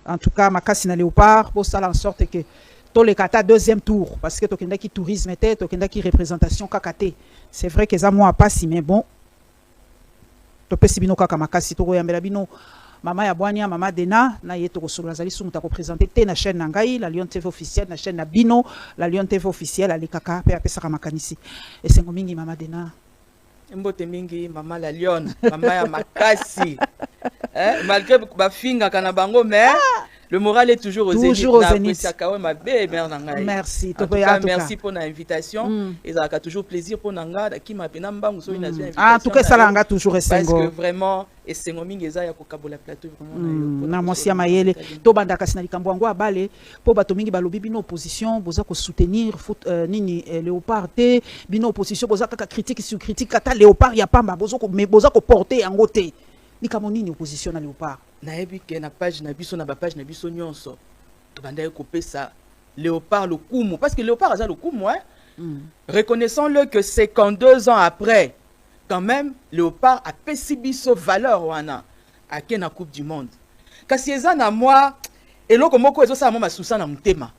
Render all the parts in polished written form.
En tout cas, makasi na léopard pour ça en sorte que tous les kata deuxième tour parce que tokenda ki tourisme était, tokenda ki représentation kakate. C'est vrai que ça moi pas si mais bon. To pesi bino kaka makasi to yambela bino mama ya bwania mama Dena na yeto ko solo azali sumu ta ko présenter te na chaîne nangai la Lion TV officielle na chaîne na bino la Lion TV officielle ali kaka pe apesa ka makanisi. Et sengo mingi mama Dena. Mbote mingi mama la Lion, mama ya makasi. Malgré ba finga kana bango mais le moral est toujours au zénith. Merci. En tout cas, merci pour l'invitation. Et ça a toujours plaisir pour Nanga qui m'a bien en tout cas ça l'a toujours parce que vraiment et c'est ngomingi eza ya kokabola plateau vraiment na mosia mayele to banda kasi na likambo yango abale po bato mingi balobi bino opposition boza ko soutenir nini léopard te bino opposition boza kaka critique sur critique kata léopard ya pamba boza ko porter yango te likambo nini opposition na léopard na yebi ke na page na biso na ba page na biso nyonso to banda ko pesa léopard le kumu parce que léopard aza le kumu reconnaissons-le que 52 ans après quand même léopard a pesi biso valeur wana ake na coupe du monde kasi eza na moi eloko moko ezo sa mama susa na mutema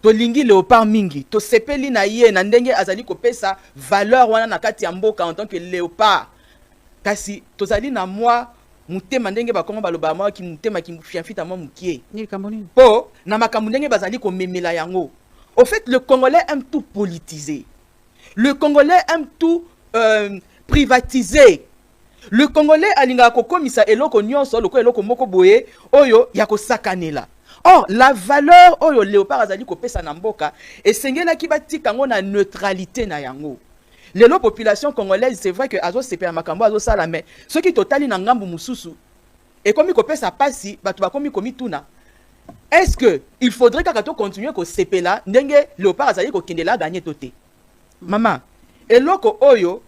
to lingi léopard mingi to sepeli na ye na ndenge azali ko pesa valeur wana na kati ya mboka en tant que léopard kasi tozali na moi mutema ndenge bakongo baloba moi ki mutema ki fiafita moi mukie ni kamoni po na makambo ndenge bazali ko memela yango. Au fait le Congolais aime tout politiser, le Congolais aime tout privatiser. Le Congolais alinga kokomisa eloko nyonso loko eloko moko boye oyo ya kosakanela. Or la valeur oyo léopard azali ko pesa na mboka esengela ki batika ngo na neutralité na yango. Lelo population congolaise c'est vrai que azo sepela makambo azo sala mais ce qui totali na ngambu mususu et comme ko pesa pasi batu ba komi tuna. Est-ce que il faudrait que continuer ko sepela ndenge léopard azali ko kendela gagner toté. Maman eloko oyo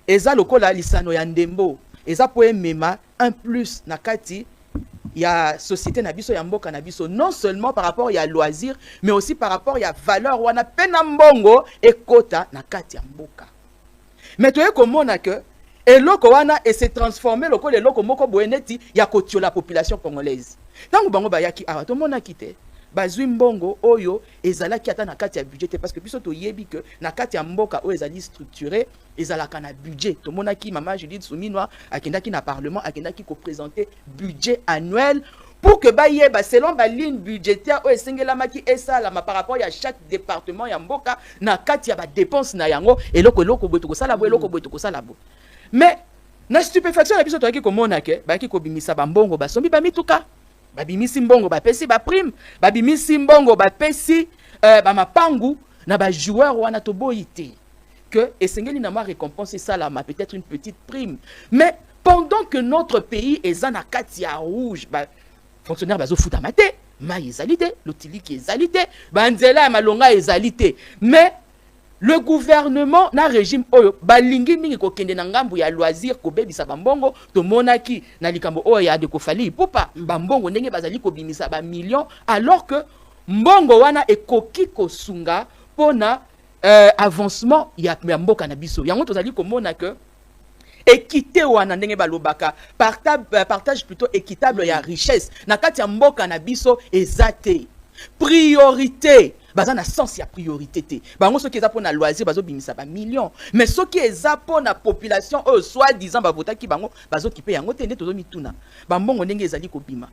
eza lokola lisano ya ndembo eza po emema un plus na kati ya société na biso ya mboka na biso non seulement par rapport ya loisir mais aussi par rapport ya valeur wana pena mbongo ekota na kati ya mboka. Mais toye komona que eloko wana et s'est transformé lokola eloko moko boeneti ya kotio la population congolaise. Tango bango bayaki awa to mona kite bazwi mbongo oyo ezalaki ata na kati ya budget parce que biso to yebi que na kati ya mboka oyo ezali structuré ezalaka na budget to mona ki mama Judith Suminwa akendaki na parlement akendaki ko présenter budget annuel pour que bayeba selon ba ligne budgétaire oyo esengelamaki esalama par rapport à chaque département ya mboka na kati ya ba dépenses na yango eloko boto ko sala bo eloko boto ko sala bo. Mais na stupéfaction na biso to yaki ko mona ke ba yaki ko bimisa ba mbongo ba sombi ba mituka babimisi mbongo bapesi ba prime babimisi mbongo bapesi ba mapangu na ba joueur wana to boyité que esengeli na ma récompense ça là peut-être une petite prime mais pendant que notre pays est en akatia rouge ba fonctionnaire bazo futa maté ma ezalité lotiliki ezalité banzela malonga ezalité mais le gouvernement na régime oyo balingi mingi ko kende na ngambu ya loisir ko bebisa bambongo to monaki na likambo oyo ya de ko fali pupa bambongo ndenge bazali ko bimisa ba millions alors que mbongo wana ekoki ko sunga pona avancement ya mboka na biso yango tozali ko mona que équité wana ndenge balobaka partage plutôt équitable ya richesse na kati ya mboka na biso ezate priorité baza na sens ya priorité te bango soki eza pona loisir bazo bimisa ba millions mais soki eza pona population oyo soi-disant bavotaki bango bazo kipe yango te nde tozo mituna bambongo ndenge ezali kobima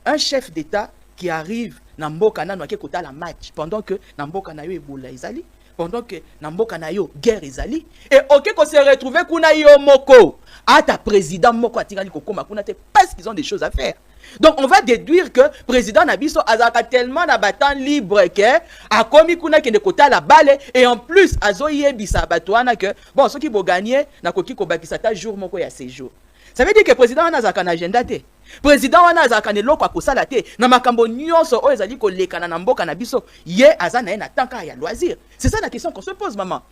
un chef d'état qui arrive na mboka nano ake kotala match pendant que na mboka na yo ebola ezali pendant que na mboka na yo guerre ezali et ok ko se retrouver kuna yo moko ata président moko atikali kokoma kuna te parce qu'ils ont des choses à faire. Donc on va déduire que président Nabiso azaka tellement na batan libre que a komi kuna kende kota la balle et en plus azoye bisa batwana que bon ceux qui vont gagner na koki ko bakisa ta jour moko ya séjour. Ça veut dire que président wana azaka na agenda te. Président wana azaka ne loko akosala te na makambo nyonso oyo ezali ko lekana na mboka na biso ye azana na tanka ya loisir. C'est ça la question qu'on se pose maman.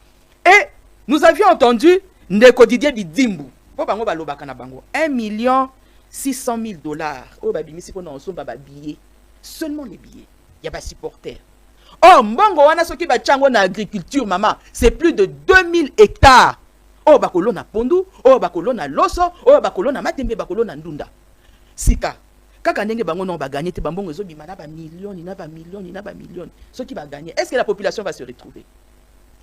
Et nous avions entendu Ndeko Didier Bidimbu. Po bango balobaka na bango 1 600 000 $. Oh, babimisi pour nous sommes billets. Seulement les billets. Il y a pas supporters. Oh, mbongo wana soki ba chango na agriculture maman, c'est plus de 2000 hectares. Oh, bakolo na pondu, oh bakolo na loso, oh bakolo na matembe, bakolo na ndunda. Sika. Kaka ndenge bango non ba gagner te bambongo ezo bima na ba millions, na ba millions, na ba millions. Ceux qui va gagner, est-ce que la population va se retrouver?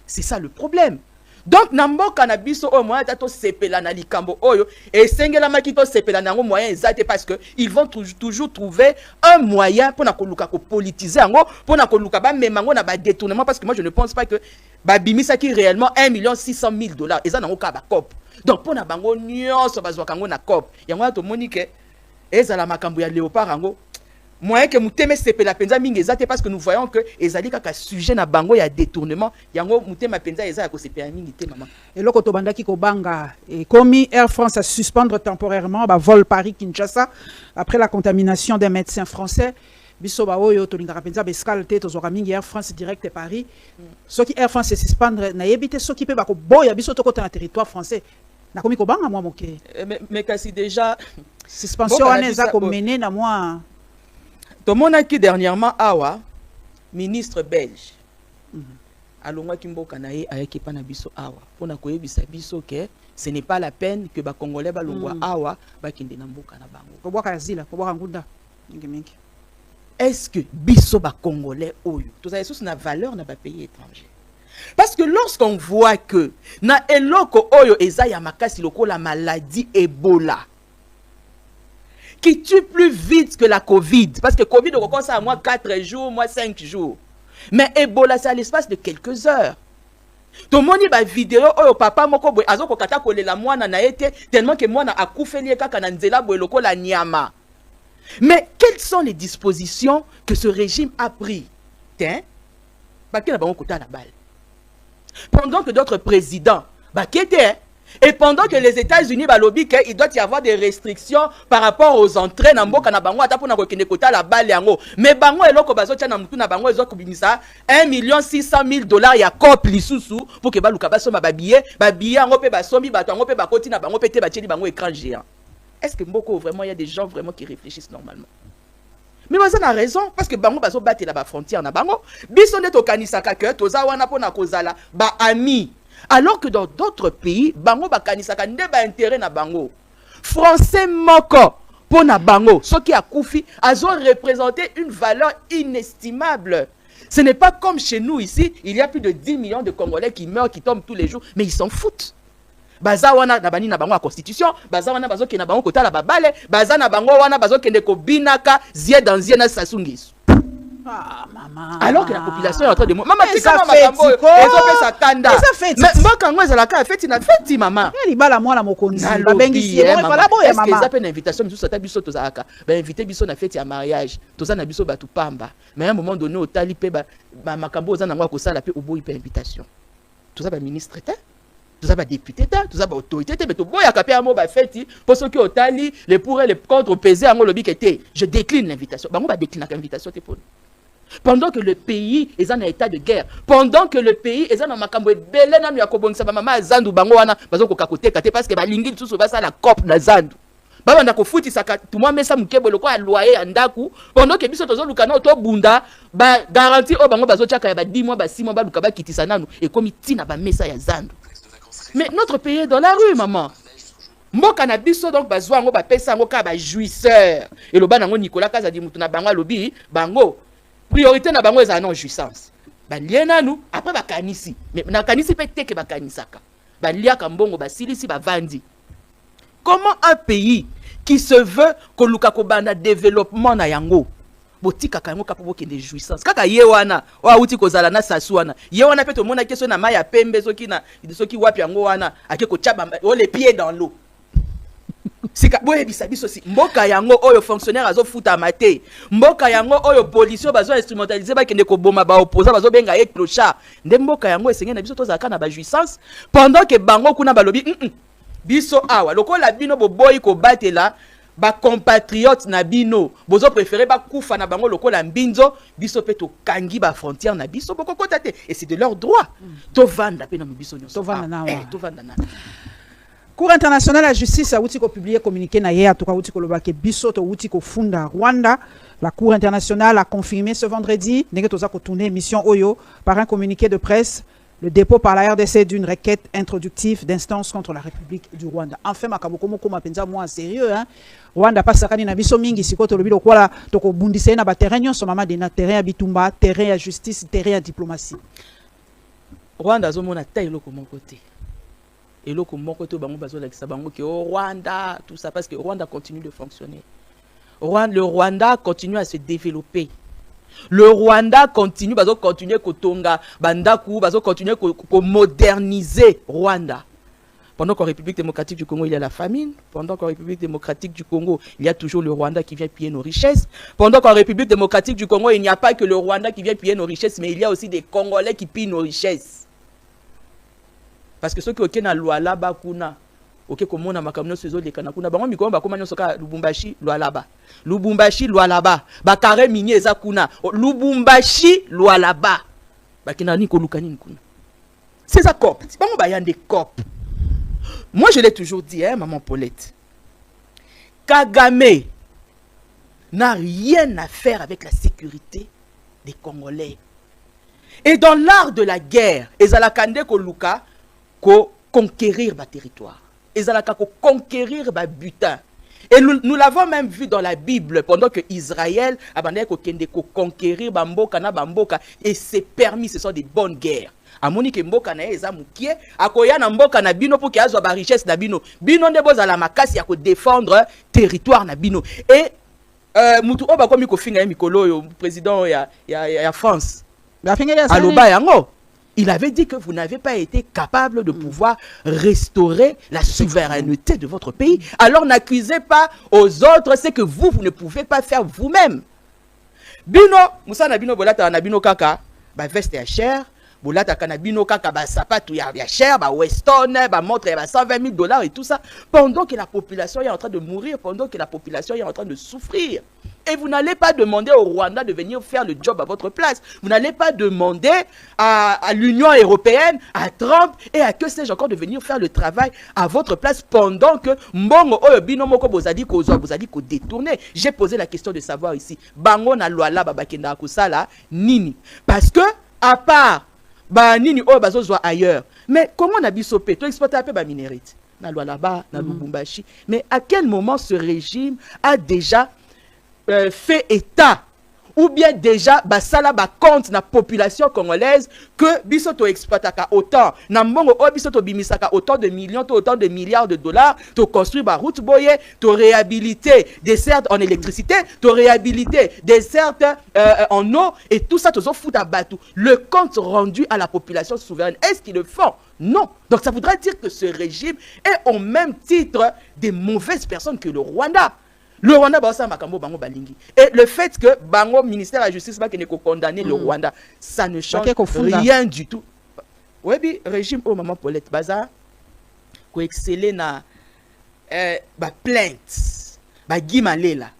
C'est ça le problème. Donc namboka na biso au moyen tato sepela na likambo oyo et sengela makito sepela nango moyen ezate parce que ils vont toujours trouver un moyen pour na koluka ko politiser ngo pour na koluka ba memango na ba détournement parce que moi je ne pense pas que ba bimisa qui réellement 1,600,000 eza nango ka ba cop. Donc pour na bango nyonso bazwa kango na cop. Yango to monique ezala makambo ya Léopard ngo moyen que muteme sepela penza mingi ezate parce que nous voyons que ezali kaka sujet na bango ya détournement yango mutema penza eza ya ko sepela mingi te maman. Et loko to bandaki ko banga et commis Air France à suspendre temporairement ba vol Paris-Kinshasa après la contamination des médecins français. Biso ba oyo to lingaka penza ba escale te to zoka mingi Air France direct Paris. Ce qui Air France se suspendre na yebite ce qui peut ba ko boya biso to kota na territoire français. Na komi ko banga moi moké. Mais kasi déjà suspension aneza ko mener na moi. Tout le monde a qui dernièrement awa ministre belge alongwa kimboka na ye ayaki pa na biso awa pona koyebisa biso que ce n'est pas la peine que ba congolais ba longwa awa ba kinde na mboka na bango ko boka azila ko boka ngunda mingi. Est-ce que biso ba congolais oyo tous ça sous na valeur na ba pays étranger? Parce que lorsqu'on voit que na eloko oyo eza ya makasi lokola maladie Ebola qui tue plus vite que la Covid. Parce que Covid, on commence à moi 4 jours, moi 5 jours. Mais Ebola, c'est à l'espace de quelques heures. Tout le monde a vidéo, oh papa, moko boy, azo ko kata ko lela mwana na ete, tellement que mwana a koufeli kaka na nzela boy loko la nyama. Mais quelles sont les dispositions que ce régime a pris? Tiens, bah qui n'a pas kota la balle. Pendant que d'autres présidents, bah qui étaient, et pendant que les États-Unis lobby qu'il doit y avoir des restrictions par rapport aux entrées na mboka na bango ata pona ko kende kota la balle yango mais bango eloko bazo tia na mutu na bango ezo kubimisa 1,600,000 ya cop lisusu pour que baluka basoma ba billet yango pe basombi bato yango pe bakoti na bango pete ba tieli bango écran géant. Est-ce que mboko vraiment il y a des gens vraiment qui réfléchissent normalement? Mais vous avez raison parce que bango bazo battre la frontière na bango biso nde to kanisaka que toza wana pona kozala ba ami. Alors que dans d'autres pays, bango bakanisaka nde ba intérêt na bango. Français moko pour na bango, ce qui a koufi, ils ont représenté une valeur inestimable. Ce n'est pas comme chez nous ici, il y a plus de 10 millions de Congolais qui meurent, qui tombent tous les jours, mais ils s'en foutent. Baza wana na bani na bango la constitution, baza wana bazo ke na bango kota la babale, baza na bango wana bazo kende ko binaka zie dans zie na sasungisu. Ah, maman. Alors que la population est en train de mourir. Maman, c'est ça fait. Mais moi, quand je la fête, il a fait, maman. Il y a la moi la mokonzi. Est-ce que une invitation, nous sommes biso to zaka. Ben inviter biso na fête ya mariage. To za na biso batu pamba. Mais à un moment donné, au tali pe ba makambo za na ngwa ko sala pe oboyi pe invitation. To za ba ministre ta. To za ba député ta. To za ba autorité ta. Mais to boya ka pe amo ba fête pour ceux qui au tali les pour et les contre peser en lobby qui était. Je décline l'invitation. Bango ba décline l'invitation te pour. Pendant que le pays est en état de guerre, pendant que le pays est en makambo belé na ya kobongisa ba mama zandu bango wana bazo ko kakote kate parce que ba lingi tout ba ça la cop na zandu baba ndako futi saka tout moi mesa mukebo loko a loyer ya ndaku pendant que biso tozo lukana to bunda ba garantie o bango bazo tiaka ya ba 10 mois ba 6 mois ba luka ba kitisa nanu et comme tina ba mesa ya zandu. Mais notre pays est dans la rue maman. Mboka na biso donc bazwa ngo ba pesa ngo ka ba jouisseur et lo bana ngo Nicolas Kazadi mutu na bango lobi bango priorité na bango ezana en jouissance. Ba liena nous après ba kanisi. Mais na kanisi pe teke ba kanisaka. Ba liaka mbongo ba silisi ba vandi. Comment un pays qui se veut koluka ko bana développement na yango botika kango kapo ke de jouissance. Kaka ye wana wa uti kozala na sasu wana. Ye wana pe to mona keso na maya pembe soki wapi yango wana ake ko chaba les pieds dans l'eau. Sika boye bisabiso si mboka yango oyo fonctionnaire azo futa mate mboka yango oyo police bazo instrumentaliser ba kende ko boma ba opposant bazo benga ye clochard nde mboka yango esengé na biso to zaka na ba jouissance pendant que bango kuna balobi biso awa lokola bino boboyi ko batela ba compatriotes na bino bozo préférer ba kufa na bango lokola mbinzo biso pe to kangi ba frontière na biso boko kotate et c'est de leur droit to vanda pe na biso nyonso to vanda na to vanda na Cour internationale de justice a publié communiqué na hier toka uti koloba ke biso to uti ko funda Rwanda. La Cour internationale a confirmé ce vendredi nenge toza ko tourner mission Oyo par un communiqué de presse le dépôt par la RDC d'une requête introductive d'instance contre la République du Rwanda. Enfin, makaboko koma penza moi sérieux hein. Rwanda pas sakani na biso mingi sikoto lobi lokola toko bundise na ba terrain nyonso mama de na terrain ya bitumba, terrain ya justice, terrain ya diplomatie. Rwanda zo mona ta eloko mon côté. Eloko mon côté bango bazo lakisa bango ke au Rwanda tout ça parce que Rwanda continue de fonctionner. Le Rwanda continue à se développer. Le Rwanda continue bazo continuer kotonga bandaku bazo continuer ko moderniser Rwanda. Pendant qu'en République démocratique du Congo il y a la famine, pendant qu'en République démocratique du Congo il y a toujours le Rwanda qui vient piller nos richesses, pendant qu'en République démocratique du Congo il n'y a pas que le Rwanda qui vient piller nos richesses, mais il y a aussi des Congolais qui pillent nos richesses. Parce que ceux qui ont la loi là-bas kuna ok comment na makamno sezo de kana kuna bango mikoma bakoma nyoso ka Lubumbashi loi là-bas. Lubumbashi loi là-bas. Bakare minier eza kuna. Lubumbashi loi là-bas. Bakina ni ko lukani kuna. C'est ça cop. Bango ba yande cop. Moi je l'ai toujours dit hein maman Paulette. Kagame n'a rien à faire avec la sécurité des Congolais. Et dans l'art de la guerre, ezalakande ko luka ko conquérir ma territoire. Ezalaka ko conquérir ma butin. Et nous l'avons même vu dans la Bible pendant que Israël abandonne ko kende ko conquérir bamboka na bamboka et c'est permis, ce sont des bonnes guerres. Amoni ke mboka na eza mukie akoya na mboka na bino pour que azwa ba richesse na bino. Bino nde bozala makasi ya ko défendre territoire na bino. Et mutu oba komi ko finga mikolo yo président ya France. Aloba yango. Il avait dit que vous n'avez pas été capable de pouvoir restaurer la souveraineté de votre pays. Alors n'accusez pas aux autres ce que vous ne pouvez pas faire vous-même. Bino, Moussa Nabino Bolata Nabino Kaka, ba veste ya cher, Bolata Kanabino Kaka, ba sapatou ya cher, ba Weston, ba montre ya $120 000 et tout ça, pendant que la population est en train de mourir, pendant que la population est en train de souffrir. Et vous n'allez pas demander au Rwanda de venir faire le job à votre place. Vous n'allez pas demander à l'Union européenne, à Trump et à que sais-je encore de venir faire le travail à votre place pendant que Mbongo Oyobino Moko Bozadi ko détourner. J'ai posé la question de savoir ici. Bango na loi la babakenda kusala nini. Parce que à part ba nini o bazo zwa ailleurs. Mais comment on a bisopé? Tu exportes un peu ba minérite. Na loi là-bas, na Lubumbashi. Mais à quel moment ce régime a déjà fait état ou bien déjà basala ba compte na population congolaise que bisoto exploitaka autant na mbongo o bisoto bimisaka autant de millions autant de milliards de dollars to construire ba route boye to réhabiliter des certes en électricité to réhabiliter des certes en eau et tout ça to fout à batou le compte rendu à la population souveraine est-ce qu'ils le font? Non. Donc ça voudrait dire que ce régime est au même titre des mauvaises personnes que le Rwanda. Le Rwanda ba makambo bango balingi. Et le fait que bango ministère de la justice va condamner le Rwanda, ça ne change rien du tout. Oui, bi régime au maman Paulette baza ko exceller na ba plainte, ba gimalela.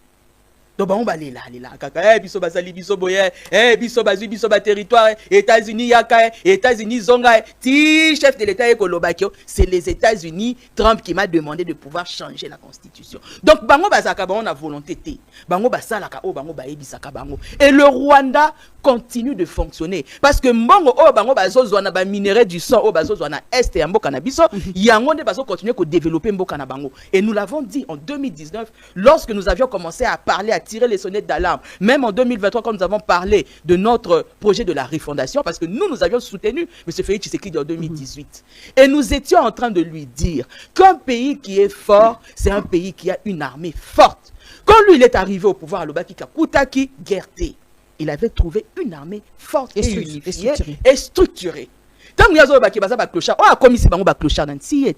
Donc bango balela kaka biso basali biso boye biso bazui biso ba territoire États-Unis yaka États-Unis zonga ti chef de l'État ekolobakio c'est les États-Unis Trump qui m'a demandé de pouvoir changer la constitution. Donc bango bazaka bango na volonté té bango basalaka o bango baebisaka bango et le Rwanda continue de fonctionner parce que mbongo o bango bazozwa na ba minerais du sang o bazozwa na est ya mboka na biso yango nde bazo continuer ko développer mboka na bango et nous l'avons dit en 2019 lorsque nous avions commencé à parler à tirer les sonnettes d'alarme, même en 2023 quand nous avons parlé de notre projet de la refondation parce que nous avions soutenu M. Félix Tshisekedi en 2018 et nous étions en train de lui dire qu'un pays qui est fort c'est un pays qui a une armée forte. Quand lui il est arrivé au pouvoir à Lobaki Kakutaki Gerté, il avait trouvé une armée forte et unifiée et structurée. Tant que nous avons dit que clochard, on a commis ces clochards dans Tsiet.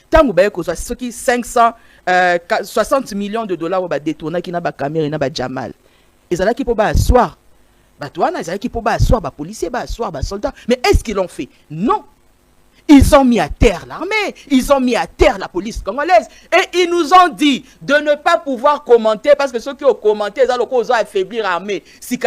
Tant que nous avons ce qui 560 millions de dollars va détourner qui n'a pas caméra n'a pas Jamal. Et ça là qui peut pas asseoir. Batouana, ça là qui peut pas asseoir, ba policier, ba asseoir, ba soldat. Mais est-ce qu'ils l'ont fait? Non. Ils ont mis à terre l'armée, ils ont mis à terre la police congolaise et ils nous ont dit de ne pas pouvoir commenter parce que ceux qui ont commenté, ils ont affaibli l'armée. Si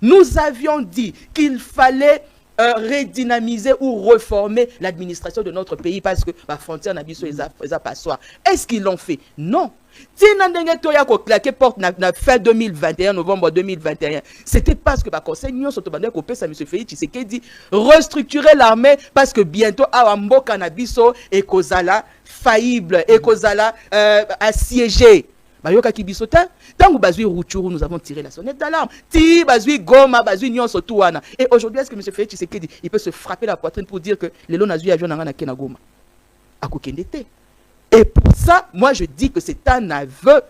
nous avions dit qu'il fallait redynamiser ou reformer l'administration de notre pays parce que la frontière n'a pas passoire. Est-ce qu'ils l'ont fait? Non. tina ndenge to ya ko claquer porte na fin 2021 novembre 2021 c'était parce que ba conseil nyonso to bande ko pesa monsieur Félix Tshisekedi restructurer l'armée parce que bientôt awa mboka na biso ekozala faillible ekozala assiégé. Bayoka ki biso ta tangu bazui Rutshuru nous avons tiré la sonnette d'alarme ti bazui Goma bazui nyonso tuwana et aujourd'hui est-ce que monsieur Félix Tshisekedi il peut se frapper la poitrine pour dire que les lots nazui avion nanga na kena Goma akokendete. Et pour ça moi je dis que c'est un aveu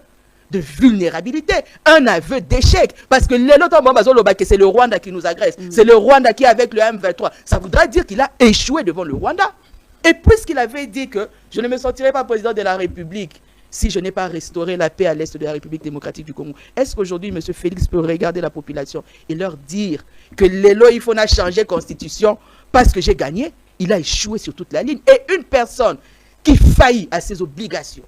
de vulnérabilité, un aveu d'échec parce que les lots que c'est le Rwanda qui nous agresse, c'est le Rwanda qui est avec le M23, ça voudrait dire qu'il a échoué devant le Rwanda. Et puisqu'il avait dit que je ne me sentirai pas président de la République si je n'ai pas restauré la paix à l'est de la République démocratique du Congo, est-ce qu'aujourd'hui, M. Félix peut regarder la population et leur dire que l'élo, il faut changer la constitution parce que j'ai gagné? Il a échoué sur toute la ligne. Et une personne qui faillit à ses obligations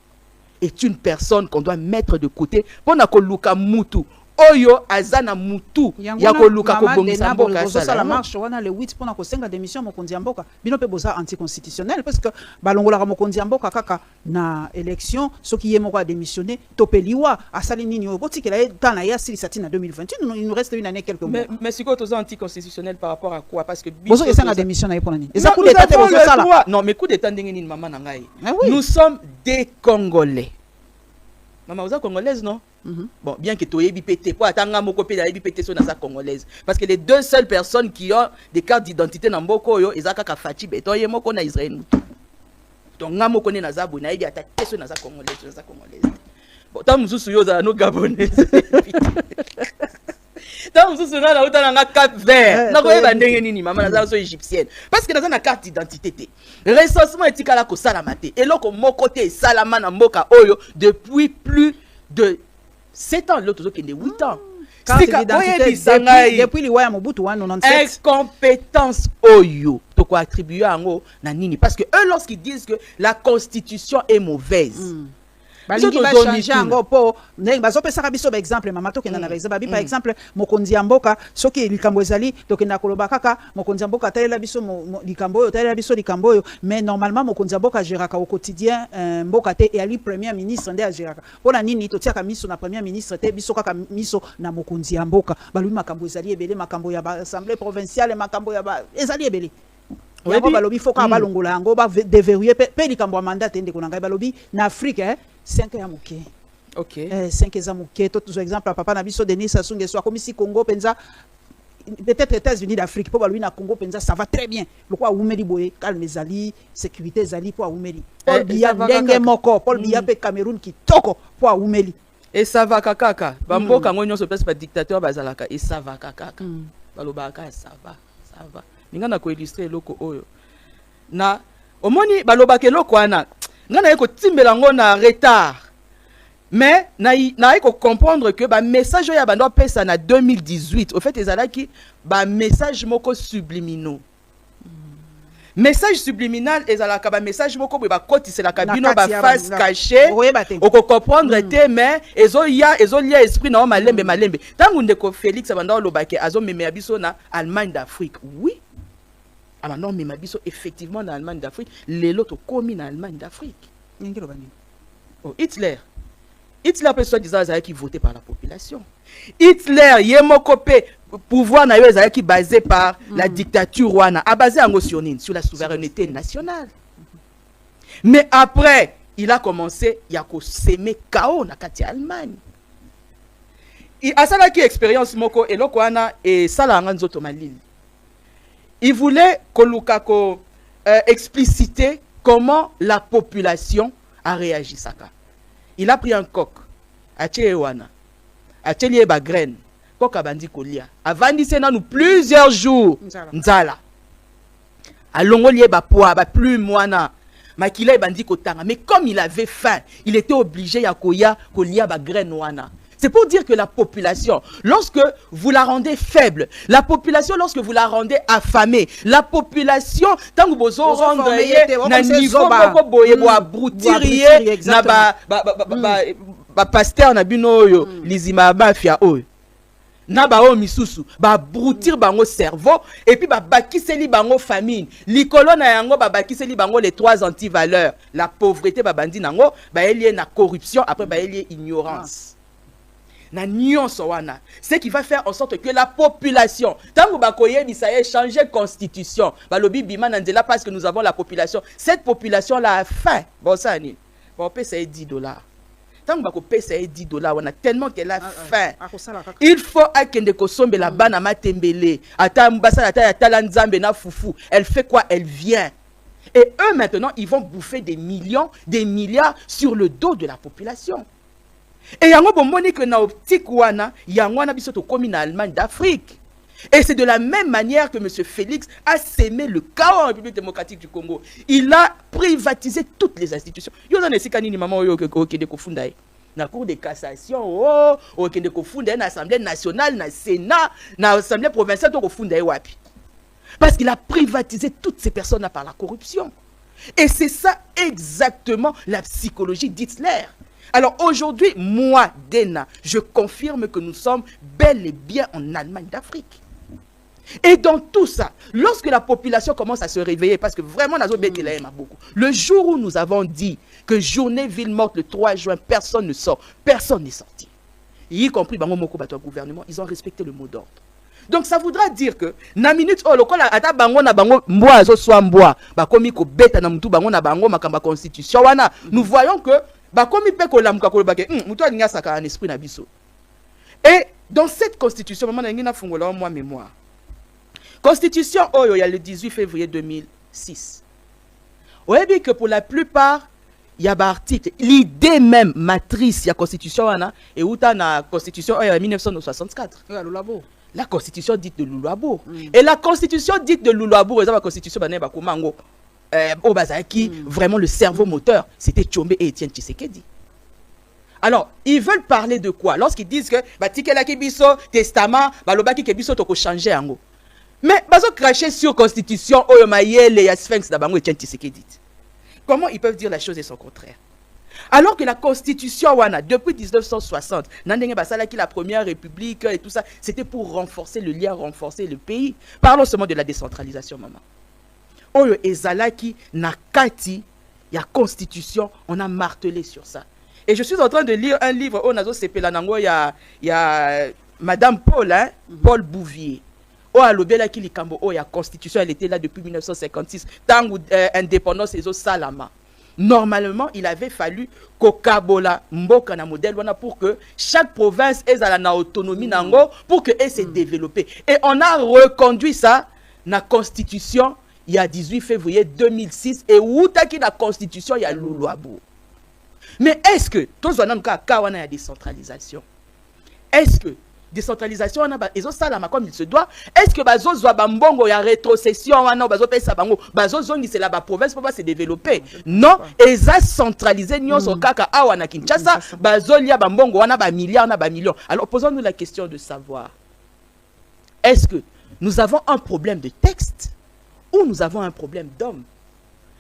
est une personne qu'on doit mettre de côté pour que Luka Mutu oyo azana mutu ya ko luka ko bongisa mboka ça la marche wana le 8 pour na ko senga démission mokonzi mboka bino pe boza anticonstitutionnel parce que balongola mokonzi mboka kaka na élection soki ye moko a démissionné topeliwa asali nini oboti kela dans la yasi satine 2021 il nous reste une année quelques mois mais c'est quoi toza anticonstitutionnel par rapport à quoi parce que bozo senga démission na pour nani eza coup d'état bozo sala non mais coup d'état ndenge nini maman na ngai nous sommes des Congolais. Maman vous êtes congolaise non? Bon, bien que tu aies bipété, pour attendre mon copie d'aller bipété sur la congolaise. Parce que les deux seules personnes qui ont des cartes d'identité dans Mboko, ils ont qu'à Fati, Beto, et moi, qu'on a Israël. Donc, nous avons connaît Nazabou, naïbi attaqué sur la congolaise. Bon, tant que nous sommes nos Gabonais. Tant que nous sommes dans Cap Vert, nous avons maman nazo égyptienne. Parce que nous avons une carte d'identité. Recensement est à la Kosalamate. Et là, comme mon côté, Salaman Mboka Oyo, depuis plus de 7 ans, l'autre qui est de 8 ans. Depuis le Mobutu 97. Incompétence Oyo. Tu quoi attribuer à eux nanini parce que eux lorsqu'ils disent que la constitution est mauvaise. Balingi ba changer encore po ndenge bazopesa biso ba exemple mama to kenda na exemple par exemple mokonzi mboka soki likambo ezali to kenda koloba kaka mokonzi mboka talela biso likambo yo talela biso likambo yo mais normalement mokonzi mboka géraka au quotidien mboka te et ali premier ministre ndé géraka pona nini to tiaka miso na premier ministre te biso kaka miso na mokonzi mboka balui makambo ezali ebele makambo ya ba assemblée provinciale makambo ya ba ezali ebele yabo balobi foka balongola yango ba déverrouiller pe likambo mandat ndé konanga balobi na Afrique 5 ans muké. OK. 5 ans muké. Tout exemple papa na biso Denis Sassou Nguesso comme ici Congo penza peut-être États-Unis d'Afrique pour lui na Congo penza ça va très bien. Pourquoi Oumeli boye calme zali sécurité zali pour Oumeli. Paul Biya ndenge moko Paul Biya pe Cameroun qui toko pour Oumeli. Et ça va kakaka. Bambo kango nyonso pesa pas dictateur bazalaka et ça va kakaka. Balobaka ça va. Ninga na ko illustrer loko oyo. Na omoni balobaka loko ana ngana yeko timbela ngo na retard mais na yeko comprendre que ba message ya bando pesa na 2018 au fait ezalaki ba message moko subliminaux message subliminal ezalaka ba message moko ba kotisela kabino ba face cachée oko comprendre te mais ezolia esprit na malembe tangu ndeko Félix bando lobake azo meme biso na Allemagne d'Afrique oui. Alors non, mais Mabiso, effectivement, dans l'Allemagne d'Afrique, les lots ont commis dans l'Allemagne d'Afrique. Oh, Hitler peut soi-disant qui voté par la population. Hitler, il est pouvoir qui basé par la dictature rwanda, basé en sur la souveraineté nationale. Mais après, il a commencé à s'aimer chaos dans l'Allemagne. Il a ça qui expérience moko et lokwana et ça la nganzoto malili. Il voulait expliciter comment la population a réagi. Il a pris un coq, a tchélié ba graine, coq a bandi kolia. A vandissé nous plusieurs jours. Nzala. A longolié ba poa, ba plume wana. Makila bandi kotanga. Mais comme il avait faim, il était obligé à kolia ba graine wana. C'est pour dire que la population, lorsque vous la rendez faible, la population, lorsque vous la rendez affamée, la population, tant que vous rendez na niveau boye bo abroutirier na ba pasteur na bino yo lizima mafia oyo na bao misusu ba broutir bango cerveau et puis ba bakiseli bango famine likolo na yango ba bakiseli bango les trois antivaleurs la pauvreté ba bandi nango ba lié na corruption après ba lié ignorance na nyonso wana ce qui va faire en sorte que la population tango ba koyebi ça y changer constitution ba lobi bima na nzela parce que nous avons la population cette population là a faim bon ça ni bon paye ça $10 tant que pesa $10 on a tellement qu'elle a faim il faut akende kosombe la bana matembele ata mbasa ata tala nzambe na fufu elle fait quoi elle vient et eux maintenant ils vont bouffer des millions des milliards sur le dos de la population et yango bomoni que na optique wana yango wana biso to komi na Allemagne d'Afrique. Et c'est de la même manière que M. Félix a sémé le chaos en République démocratique du Congo. Il a privatisé toutes les institutions. Il y a des maman na Cour de cassation, au l'Assemblée nationale, na Sénat, na l'Assemblée provinciale, parce qu'il a privatisé toutes ces personnes par la corruption. Et c'est ça exactement la psychologie d'Hitler. Alors aujourd'hui, moi, Dena, je confirme que nous sommes bel et bien en Allemagne d'Afrique. Et dans tout ça, lorsque la population commence à se réveiller, parce que vraiment, beaucoup, le jour où nous avons dit que journée ville morte le 3 juin, personne ne sort, personne n'est sorti. Y compris le gouvernement, ils ont respecté le mot d'ordre. Donc ça voudra dire que, na minute, oh, lokola ata bango na bango, mboa zo soa mboa, bakomi ko beta na mutu bango na bango makamba constitution wana, nous voyons que, bakomi pe ko lamuka ko bake, mutu alinga saka un esprit na biso. Et dans cette constitution, maman na ngina fungola moi mémoire. Constitution, oh, il y a le 18 février 2006. Vous avez vu que pour la plupart, il y a des articles. L'idée même matrice de la Constitution, et où la Constitution, oh, il y a 1964. La Constitution dite de Lulabo. Et la Constitution dite de Lulabo, la Constitution, vraiment le cerveau moteur, c'était Tshombe et Étienne Tshisekedi. Alors, ils veulent parler de quoi? Lorsqu'ils disent que, Tikela Kibiso, testament, Balobaki Kibiso, toko changer en gros. Mais, ils ont craché sur la Constitution, Oyomayel et Sphinx d'Abango et Tshisekedi. Comment ils peuvent dire la chose et son contraire? Alors que la Constitution, depuis 1960, la première république et tout ça, c'était pour renforcer le lien, renforcer le pays. Parlons seulement de la décentralisation, maman. Oyo Ezalaki, Nakati, il y a Constitution, on a martelé sur ça. Et je suis en train de lire un livre, il y a Madame Paul, Paul Bouvier. Oh, à l'obéla qui likambo, oh, il y a Constitution, elle était là depuis 1956. Tant indépendance et salama. Normalement, il avait fallu qu'Okabola, Mboka na modèle, pour que chaque province ait la autonomie nango, pour que elle se développe. Et on a reconduit ça, la Constitution, il y a 18 février 2006, et où t'as qui la Constitution, il y a Loulouabou. Mais est-ce que, tous les gens qui ont la décentralisation, est-ce que décentralisation ils ont ça comme il se doit? Est-ce que bazo zwa bambongo ya rétrocession wana bazo pesa bango bazo zongi c'est la province pour pas se développer? Non, ils ont centralisé nyonso kaka awa na Kinshasa bazo lia bambongo wana ba milliards na ba millions. Alors posons-nous la question de savoir, est-ce que nous avons un problème de texte ou nous avons un problème d'homme?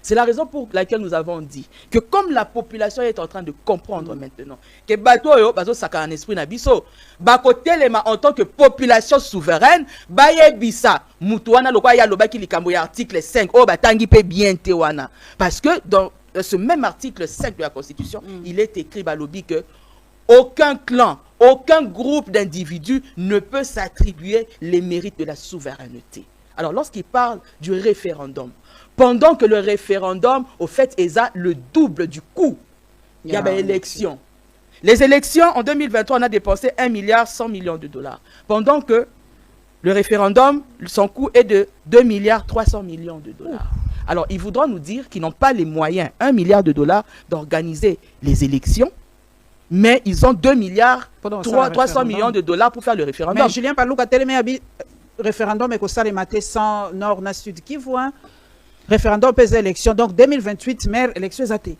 C'est la raison pour laquelle nous avons dit que comme la population est en train de comprendre maintenant que bato yo bazo saka un esprit na biso bakotelema en tant que population souveraine baye bisa mutu wana lokwa ya lobaki likambo ya article 5 oh batangi pe bien te wana parce que dans ce même article 5 de la Constitution il est écrit balobi que aucun clan, aucun groupe d'individus ne peut s'attribuer les mérites de la souveraineté. Alors lorsqu'il parle du référendum, pendant que le référendum, au fait, est le double du coût. Il y a des élections. Les élections, en 2023, on a dépensé 1,1 milliard $. Pendant que le référendum, son coût est de 2,3 milliard $. Alors, ils voudront nous dire qu'ils n'ont pas les moyens, 1 milliard $, d'organiser les élections, mais ils ont 2 milliards, 300 millions de $, pour faire le référendum. Mais Julien Palouka, le référendum est ça les matés sans nord, na sud, qui voit référendum pèse élection. Donc 2028, maire, élection zaté.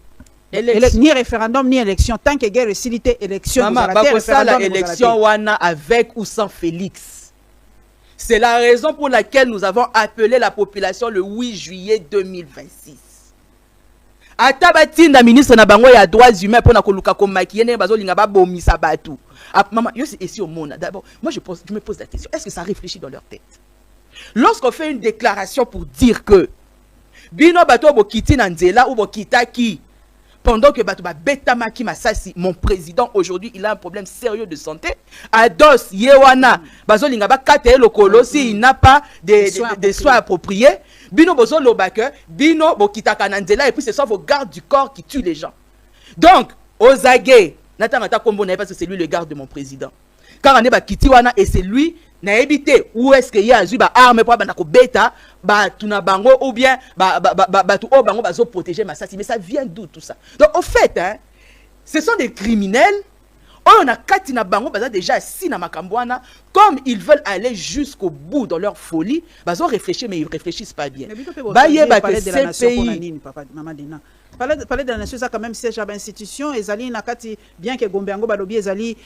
Ni référendum, ni élection. Tant que guerre est élection. Maman, ça la élection wana avec ou sans Félix. C'est la raison pour laquelle nous avons appelé la population le 8 juillet 2026. ata batinda ministre na bango ya droits humains pour na koluka ko maquiller ne bazolinga ba bomisa batu. Maman, yo c'est ici au monde. D'abord, moi je me pose la question, est-ce que ça réfléchit dans leur tête? Lorsqu'on fait une déclaration pour dire que bino bato bokiti na nzela ou bokitaki pendant que bato ba betamaki masasi, mon président aujourd'hui il a un problème sérieux de santé, ados yewana bazolinga ba kate lokolo si il n'a pas des soins appropriés, bino bozo lobaka bino bokitaka na nzela et puis ce sont vos gardes du corps qui tuent les gens. Donc Ozage Nathan Kombo parce que c'est lui le garde de mon président. Car on est ba kitiwana et c'est lui n'a évité où est-ce qu'il y a ba arme pour ba beta ba tuna bango ou bien ba tout o bango bazo protéger Massassi, mais ça vient d'où tout ça? Donc au fait hein, ce sont des criminels. On a katina bango baza déjà assis na makambwana comme ils veulent aller jusqu'au bout dans leur folie, bazo réfléchir mais ils réfléchissent pas bien. Ba yeba que ces pays papa maman Dina parler de la nation, ça quand même c'est une institution ezali nakati bien que Gombeango balobi ezali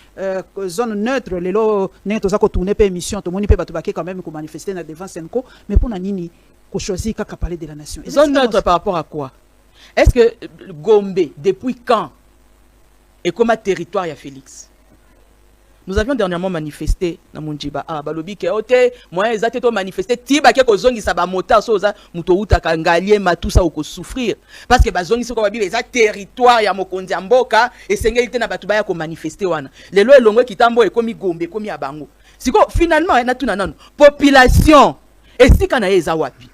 zone neutre lelo neto za ko tourner pe émission to moni pe batu baké quand même ko manifester na devant Senko, mais pour na nini ko choisir kaka parler de la nation zone neutre par rapport à quoi? Est-ce que Gombe depuis quand est comme un territoire ya Félix? Nous avions dernièrement manifesté dans Munjiba. Balobi ke ote, moi ezate to manifester ti ba ke ko zongi sa ba mota so za muto uta kangalie matusa ko souffrir parce que ba zongi so ko ba bibe za territoire ya mokonzi mboka et sengeli te na batu ba ya ko manifester wana. Lelo elongwe kitambo e komi Gombe komi abango. Siko finalement na tuna nanu population et si kana eza wapi.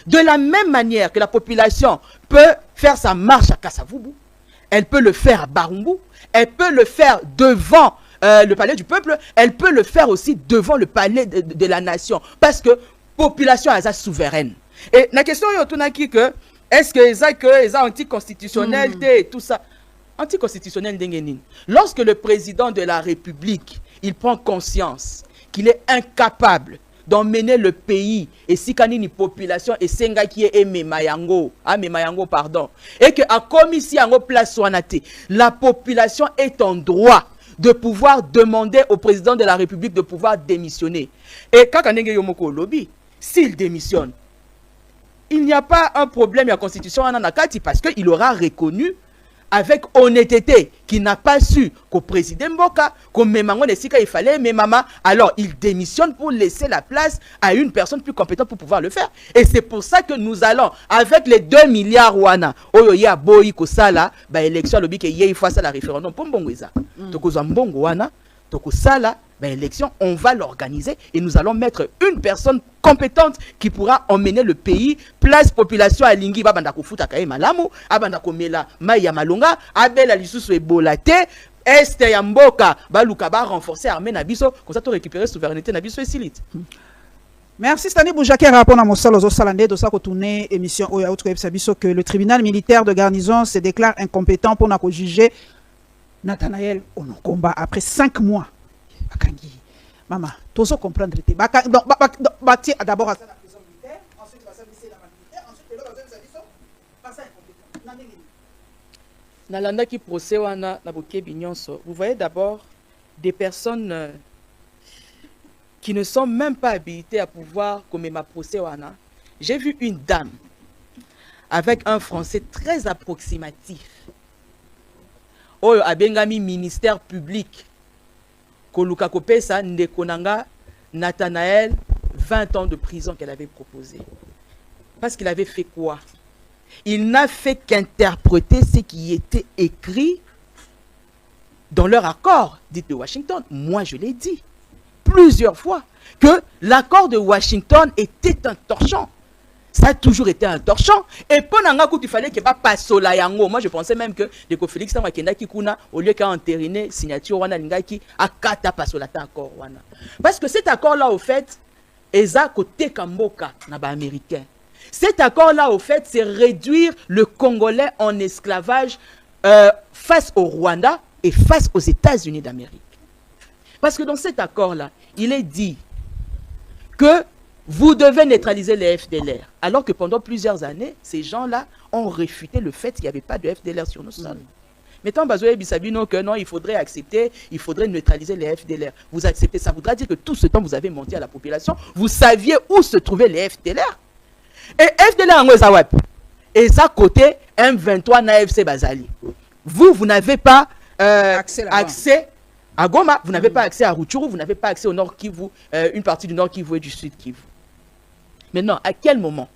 De la même manière que la population peut faire sa marche à Kasavubu, elle peut le faire à Barumbu, elle peut le faire devant le palais du peuple, elle peut le faire aussi devant le palais de la nation. Parce que la population est souveraine. Et la question est que est-ce que c'est anticonstitutionnel et tout ça? Anticonstitutionnel d'Engenin. Lorsque le président de la République, il prend conscience qu'il est incapable d'emmener le pays et si kanini population et senga qui est memayango pardon et que a commissi en place soanate la population est en droit de pouvoir demander au président de la République de pouvoir démissionner. Et quand Kanenge Yomoko lobby, s'il démissionne, il n'y a pas un problème à la constitution parce qu'il aura reconnu avec honnêteté qu'il n'a pas su qu'au président Mboka, comme Memango Nesika il fallait, mais maman, alors il démissionne pour laisser la place à une personne plus compétente pour pouvoir le faire. Et c'est pour ça que nous allons, avec les 2 milliards wana, oyoya boyi kosala, ba élection lobi ke yé fois ça la référendum pour Mbongweza. Toko Zambongo wana, toko sala, ba élection, on va l'organiser et nous allons mettre une personne compétente qui pourra emmener le pays, place population à Lingi, babanda ko futa kae malamu, abanda ko mela maya malonga, abela lisusu ebolate, est ya mboka, baluka ba renforcer armée na biso, comme ça to récupérer souveraineté na biso et silite. Merci Stani Boujake rapport à Moussalo Zosalande de sa tourner émission Oya Outro Biso que le tribunal militaire de garnison se déclare incompétent pour juger Nathanaël Onokomba après 5 mois. Bakangi. Maman, tu dois comprendre. D'abord à la prison militaire, ensuite il va s'amuser dans la militaire, ensuite il va s'amuser dans la incompétent. Nalanda qui procès wana na bokebi nyonso. Vous voyez d'abord des personnes qui ne sont même pas habilitées à pouvoir comme ma procès wana. J'ai vu une dame avec un français très approximatif. Oyo abengami ministère public. Koluka Kopesa Ndekonanga Nathanaël 20 ans de prison qu'elle avait proposé. Parce qu'il avait fait quoi? Il n'a fait qu'interpréter ce qui était écrit dans leur accord, dit de Washington. Moi, je l'ai dit plusieurs fois que l'accord de Washington était un torchon. Ça a toujours été un torchon. Et pendant il fallait qu'il n'y ait pas Pasola Yango. Moi, je pensais même que Deko Félix Kikuna, au lieu qu'à entériner signature Wana Lingaki, à Kata Pasola accord Wana. Parce que cet accord-là, au fait, Eza côté Kamboka, naba américain. Cet accord-là, au fait, c'est réduire le Congolais en esclavage face au Rwanda et face aux États-Unis d'Amérique. Parce que dans cet accord-là, il est dit que vous devez neutraliser les FDLR. Alors que pendant plusieurs années, ces gens-là ont réfuté le fait qu'il n'y avait pas de FDLR sur nos sols. Mettons Bazoé Bissabino que non, il faudrait accepter, il faudrait neutraliser les FDLR. Vous acceptez, ça voudra dire que tout ce temps vous avez menti à la population, vous saviez où se trouvaient les FDLR. Et FDLR en Wezawap, et ça côté M23 na FC Bazali. Vous n'avez pas accès à Goma, vous n'avez pas accès à Rutshuru, vous n'avez pas accès au Nord Kivu, une partie du Nord Kivu et du Sud Kivu. Maintenant, à quel moment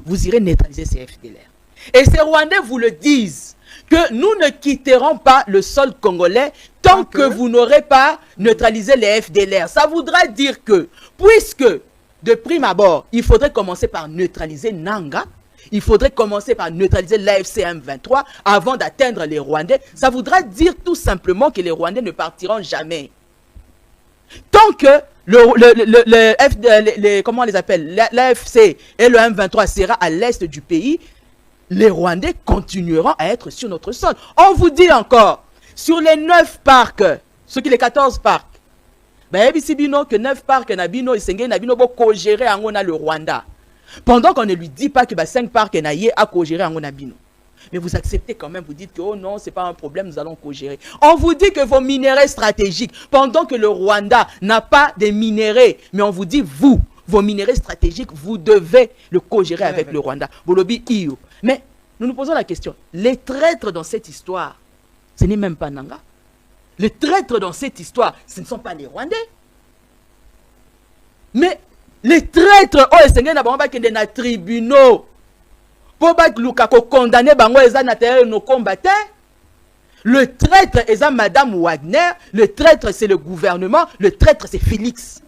vous irez neutraliser ces FDLR? Et ces Rwandais vous le disent, que nous ne quitterons pas le sol congolais tant que vous n'aurez pas neutralisé les FDLR. Ça voudra dire que, puisque de prime abord, il faudrait commencer par neutraliser Nanga, il faudrait commencer par neutraliser l'AFC M23 avant d'atteindre les Rwandais, ça voudra dire tout simplement que les Rwandais ne partiront jamais. Tant que comment on les appelle, l'AFC et le M23 sera à l'est du pays, les Rwandais continueront à être sur notre sol. On vous dit encore, sur les 9 parcs, sur les 14 parcs, que 9 parcs nabino et nabino boko gérer le Rwanda. Pendant qu'on ne lui dit pas que 5 parcs naye à co-gérer nabino. Mais vous acceptez quand même, vous dites que oh non, c'est pas un problème, nous allons co-gérer. On vous dit que vos minéraux stratégiques, pendant que le Rwanda n'a pas de minéraux, mais on vous dit vous, vos minéraux stratégiques, vous devez le co-gérer avec le Rwanda. Bolobi Iyo. Mais nous nous posons la question, les traîtres dans cette histoire, ce n'est même pas Nanga. Les traîtres dans cette histoire, ce ne sont pas les Rwandais. Mais les traîtres, oh, c'est des tribunaux. Pour condamner nos combattants. Le traître est Madame Wagner, le traître c'est le gouvernement, le traître c'est Félix.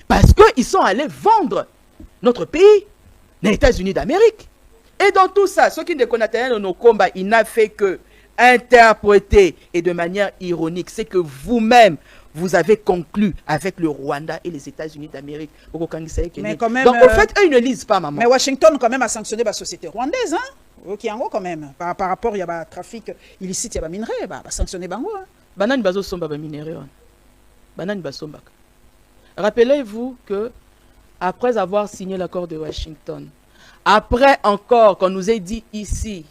Parce qu'ils sont allés vendre notre pays, les États-Unis d'Amérique. Et dans tout ça, ceux qui ne connaissent pas nos combats, il n'a fait que interpréter, et de manière ironique, c'est que vous-même, vous avez conclu avec le Rwanda et les États-Unis d'Amérique. Mais quand même, donc, au fait, eux, ils ne lisent pas, maman. Mais Washington, quand même, a sanctionné la société rwandaise, hein? Qui en gros, quand même. Par rapport, il y a un trafic illicite, il y a un minerai, il a sanctionné Bango. Banane bazo somba ba minerai. Banane basomba. Rappelez-vous que, après avoir signé l'accord de Washington, après encore qu'on nous ait dit ici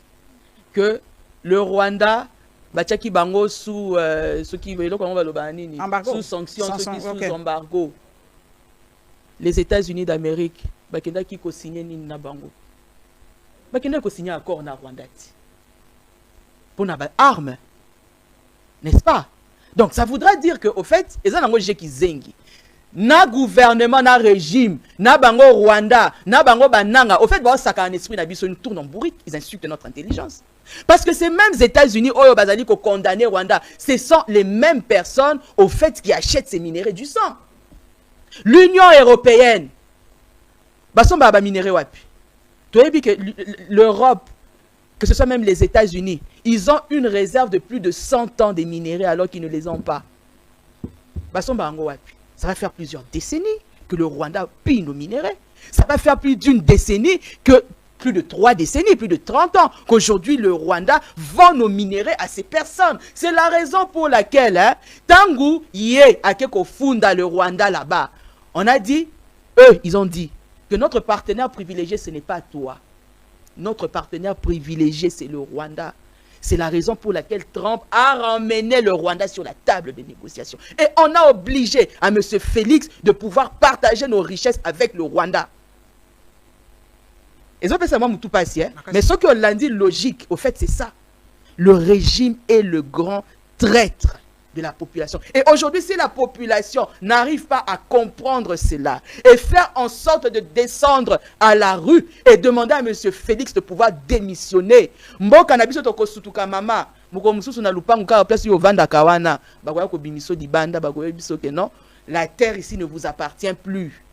que le Rwanda Bachaki Bango sous sous sanctions, sous embargo. Les États-Unis d'Amérique, Bakenda qui ko signé ni na Bango. Bakenda ko signé accord na Rwanda. Pour na armes. N'est-ce pas? Donc ça voudra dire que au fait, et ça nango jeki zengi. Na gouvernement, na régime, na bango Rwanda, na bango bananga, au fait, bah, ça un esprit n'habite sur une tourne en bourrique, ils insultent notre intelligence. Parce que ces mêmes États-Unis, Oyo Bazali, qui ont condamné Rwanda, ce sont les mêmes personnes, au fait, qui achètent ces minéraux du sang. L'Union européenne, Basson Baba minéraux wapi. Tu as vu que l'Europe, que ce soit même les États-Unis, ils ont une réserve de plus de 100 ans de minéraux alors qu'ils ne les ont pas. Basson Bango wapi. Ça va faire plusieurs décennies que le Rwanda pille nos minéraux. Ça va faire plus d'une décennie que plus de 3 décennies, plus de 30 ans, qu'aujourd'hui le Rwanda vend nos minéraux à ces personnes. C'est la raison pour laquelle, Tangu Yé Akeko funda le Rwanda là-bas, on a dit, eux, ils ont dit que notre partenaire privilégié, ce n'est pas toi. Notre partenaire privilégié, c'est le Rwanda. C'est la raison pour laquelle Trump a ramené le Rwanda sur la table des négociations. Et on a obligé à M. Félix de pouvoir partager nos richesses avec le Rwanda. Et ça, c'est moi tout passé. Mais ce qu'on l'a dit logique, au fait, c'est ça. Le régime est le grand traître de la population. Et aujourd'hui, si la population n'arrive pas à comprendre cela et faire en sorte de descendre à la rue et demander à M. Félix de pouvoir démissionner, la terre ici ne vous appartient plus.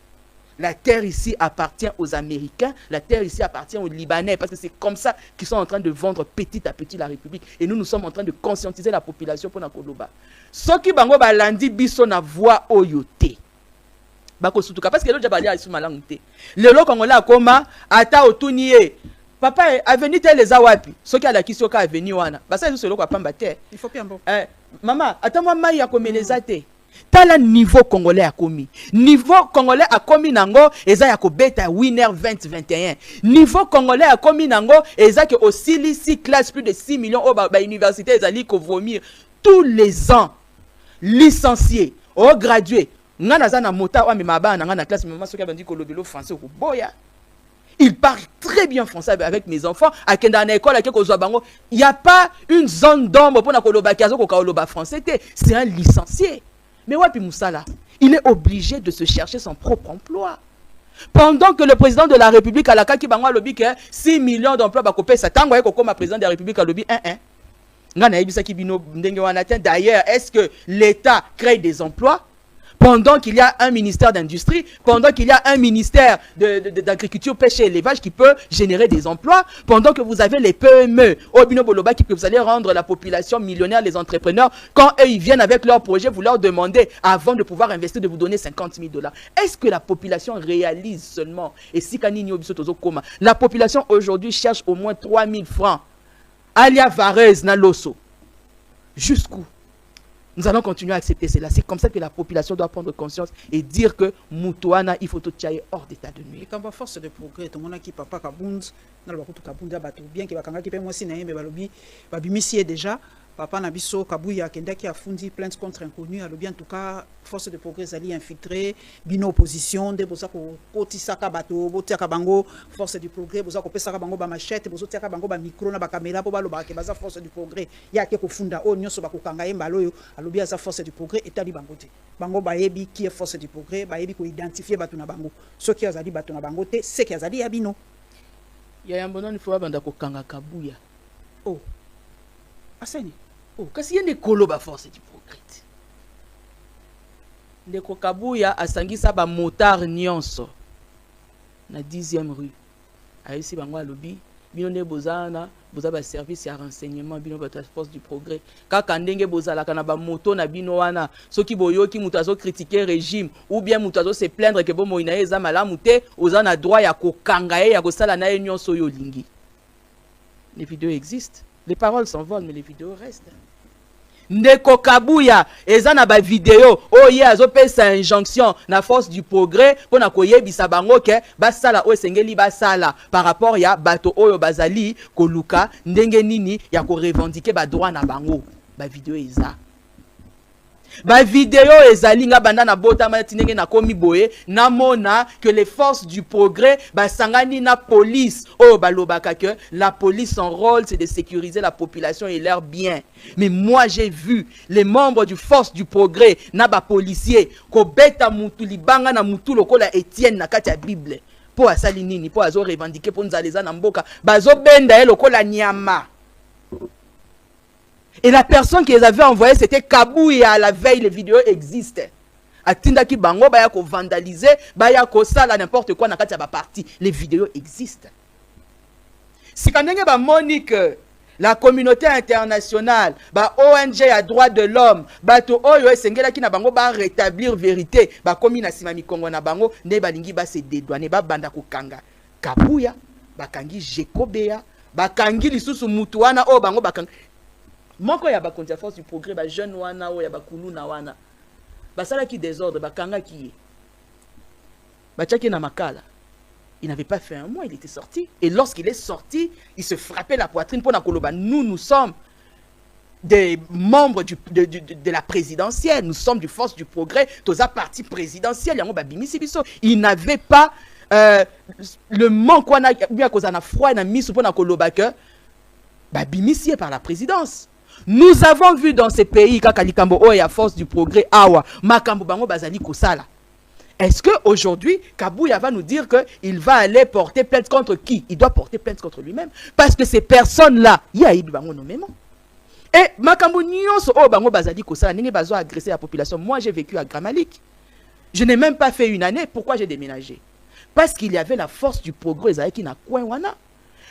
La terre ici appartient aux Américains, la terre ici appartient aux Libanais, parce que c'est comme ça qu'ils sont en train de vendre petit à petit la République. Et nous sommes en train de conscientiser la population pour Nakoloba. Ce qui bango balandi biso na voix oyote. Bako sutuka parce que le jabali a isu malangute. Le lo congolais akoma ata otuniye. Papa avenue tel les awapi. Ce qui a la kisoka avenue wana. Basa isu selo kwa pamba te. Il faut bien bon. Maman, attends-moi mai ya komelezate. Tala niveau congolais a commis. Niveau congolais a commis nango, eza ya ko beta winner 2021. Niveau congolais a commis nango, eza ke aussi 6 classes plus de 6 millions au ba université ezali ko vomir tous les ans. Licenciés, au gradués. Ngana za na mota wa mi mabana ngana classe maman soki bandi ko lobelo français ko boya. Il parle très bien français avec mes enfants. À Kendana école, il n'y a pas une zone d'ombre pour le français. C'est un licencié. Mais Wapi Moussala, il est obligé de se chercher son propre emploi. Pendant que le président de la République a la qui bangwa lobby que 6 millions d'emplois bakopé ça tango ko comme président de la République a lobby D'ailleurs, est-ce que l'État crée des emplois pendant qu'il y a un ministère d'industrie, pendant qu'il y a un ministère d'agriculture, pêche et élevage qui peut générer des emplois, pendant que vous avez les PME, Obino Boloba, qui peut vous allez rendre la population millionnaire, les entrepreneurs, quand eux ils viennent avec leur projet, vous leur demandez, avant de pouvoir investir, de vous donner 50 000 $. Est-ce que la population réalise seulement? Et si la population aujourd'hui cherche au moins 3 000 francs. Alia Varese na loso. Jusqu'où? Nous allons continuer à accepter cela. C'est comme ça que la population doit prendre conscience et dire que Moutouana, il faut tout tirer hors d'état de nuit. Et quand on force de progrès, tout le monde qui papa Kabound, dans le Kabounda bateau, bien qu'il va quand même moi si naïe, mais balobi, babimisi déjà. Papa Nabiso Kabouya Kenda qui a fondi plainte contre inconnu, alors bien en tout cas force de progrès ali infiltré, bino opposition, de bosako kotisaka bato, botiaka bango force du progrès, bosako pesaka bango ba machette, bozotiaka bango ba micro na ba caméra po baloba ke baza force du progrès. Ya ke ko funda o nyoso ba ko kanga yembalo yo, alobi aza force du progrès etali bango te. Bango ba yebi qui est force du progrès, ba yebi ko identifier bato na bango. Ceux qui azali bato na bango te, c'est qui azali ya bino. Ya yambono ni fwa banda ko kanga Kabuya. Oh. Aseni. Oh, kasi yende kolo ba force du progrès. Ndeko Kabuya asangisa ba motard nyonso na 10e rue. Aisi bangwa lobby, bino ne bozana, boza ba service ya renseignement, bino ba force du progrès. Kaka ndenge bozala kana ba moto na bino wana, soki boyoki muto azo critiquer régime ou bien muto azo se plaindre que bo moina eza malamu te, ozana droit ya kokanga ye ya kosala na ye nyonso yo lingi. Les vidéos existent. Les paroles s'envolent, mais les vidéos restent. Ndeko Kabuya, ezana ba vidéo, oye azopesa injonction na force du progrès, pona koyebisa bango ke basala o sengeli basala par rapport ya bato oyo bazali koluka ndenge nini ya ko revendiquer ba droit na bango. Ba vidéo eza. Ba vidéo ezali nga banda na bota matinenge na komi boye na mona que les forces du progrès ba sangani na police oh balobaka que la police son rôle c'est de sécuriser la population et leurs biens. Mais moi j'ai vu les membres du force du progrès na ba policier ko beta mutu libanga na mutu lokola Etienne na kati ya Bible po asali nini po azo revendiquer po nzaleza na mboka bazo benda e lokola nyama. Et la personne qui les avait envoyés, c'était Kabuya. À la veille, les vidéos existent. Atindaki bango, baya ko vandaliser, baya ko sala n'importe quoi na kati ya ba parti. Les vidéos existent. Si kanenge ba monique, la communauté internationale, ba ONG à droit de l'homme, ba to oyo esengela ki na bango ba rétablir vérité, ba komi na sima mikongo na bango, ne balingi ba se dédouaner, ba banda ko kanga. Kabuya, ba kangi Jekobeya, ba kangi lisusu mutu wana o bango ba kangi. Moko ya bakonzi ya force du progrès ba jeune wana o ya bakulu na wana basala ki désordre bakanga ki bachaki na makala. Il n'avait pas fait un mois, il était sorti et lorsqu'il est sorti il se frappait la poitrine pour na koloba nous sommes des membres de la présidentielle, nous sommes du force du progrès, toza parti présidentiel yango ba bimisi biso. Il n'avait pas le manque wana bien cause na froid na misu pour na koloba que ba bimisi par la présidence. Nous avons vu dans ces pays kakalikambo o ya force du progrès awa makambo bango bazali kosala. Est-ce que aujourd'hui Kabuya va nous dire que il va aller porter plainte contre qui? Il doit porter plainte contre lui-même parce que ces personnes-là, il y a eu bango nommément. Et makambo nyonso o bango bazali kosala ninge bazo agresser la population. Moi j'ai vécu à Gramalik. Je n'ai même pas fait une année. Pourquoi j'ai déménagé? Parce qu'il y avait la force du progrès qui na coin wana.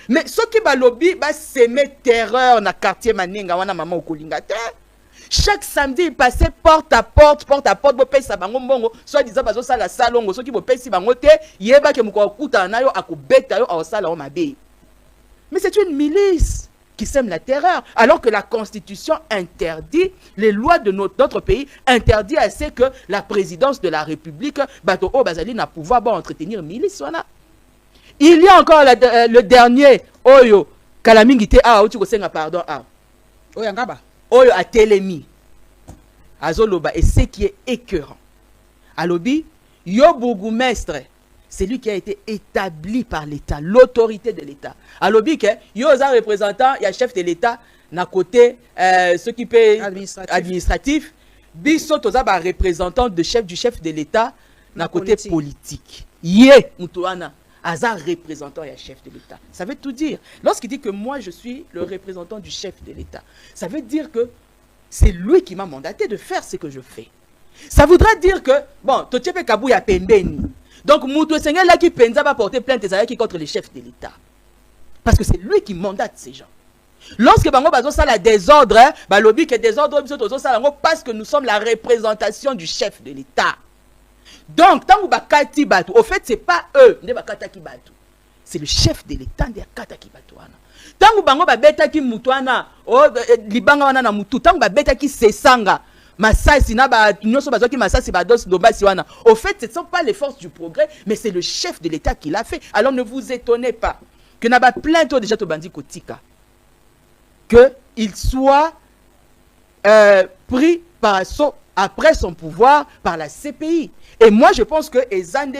Mais ceux qui balobi ba semer terreur na quartier maninga wana maman okolinga te. Chaque samedi il passait porte à porte bo pesa bango mbongo soit disant bazo sala salongo ceux qui bo pesi bango te yeba ke moko kuta na yo akobeta yo osala o mabe. Mais c'est une milice qui sème la terreur alors que la constitution interdit, les lois de notre pays interdit à ce que la présidence de la République bato o bazali na pouvoir ba entretenir milice wana. Il y a encore le dernier oyo kalamingite a outi ko senga pardon a Oyo ngaba oyo a telemi azoloba et ce qui est écœurant alobi yo bourgmestre c'est lui qui a été établi par l'État, l'autorité de l'État. Alors, il y a un représentant, il y a chef de l'État, d'un côté, ce qui peut administratif, biso toza ba représentant du chef de l'État, d'un côté politique. Yé, Moutouana, Aza représentant et chef de l'État. Ça veut tout dire. Lorsqu'il dit que moi je suis le représentant du chef de l'État, ça veut dire que c'est lui qui m'a mandaté de faire ce que je fais. Ça voudrait dire que, bon, Tochepe Kabouya Pendeni. Donc, Moutou Seigneur là qui pensa va porter plainte qui contre les chefs de l'État. Parce que c'est lui qui mandate ces gens. Lorsque Bango Bazo ça la désordre, bah lobby que désordre, parce que nous sommes la représentation du chef de l'État. Donc, tant que Bakati Batu, au fait, c'est pas eux, c'est le chef de l'État de Kataki Batouana. Tant que Bango Babetaki Moutouana, Libanga Wana Moutou, tant que Babetaki Sesanga, Masasi, au fait, ce ne sont pas les forces du progrès, mais c'est le chef de l'État qui l'a fait. Alors ne vous étonnez pas que n'a pas plein de déjà Tobandi Kotika, qu'il soit pris après son pouvoir par la CPI. Et moi, je pense que Ezande,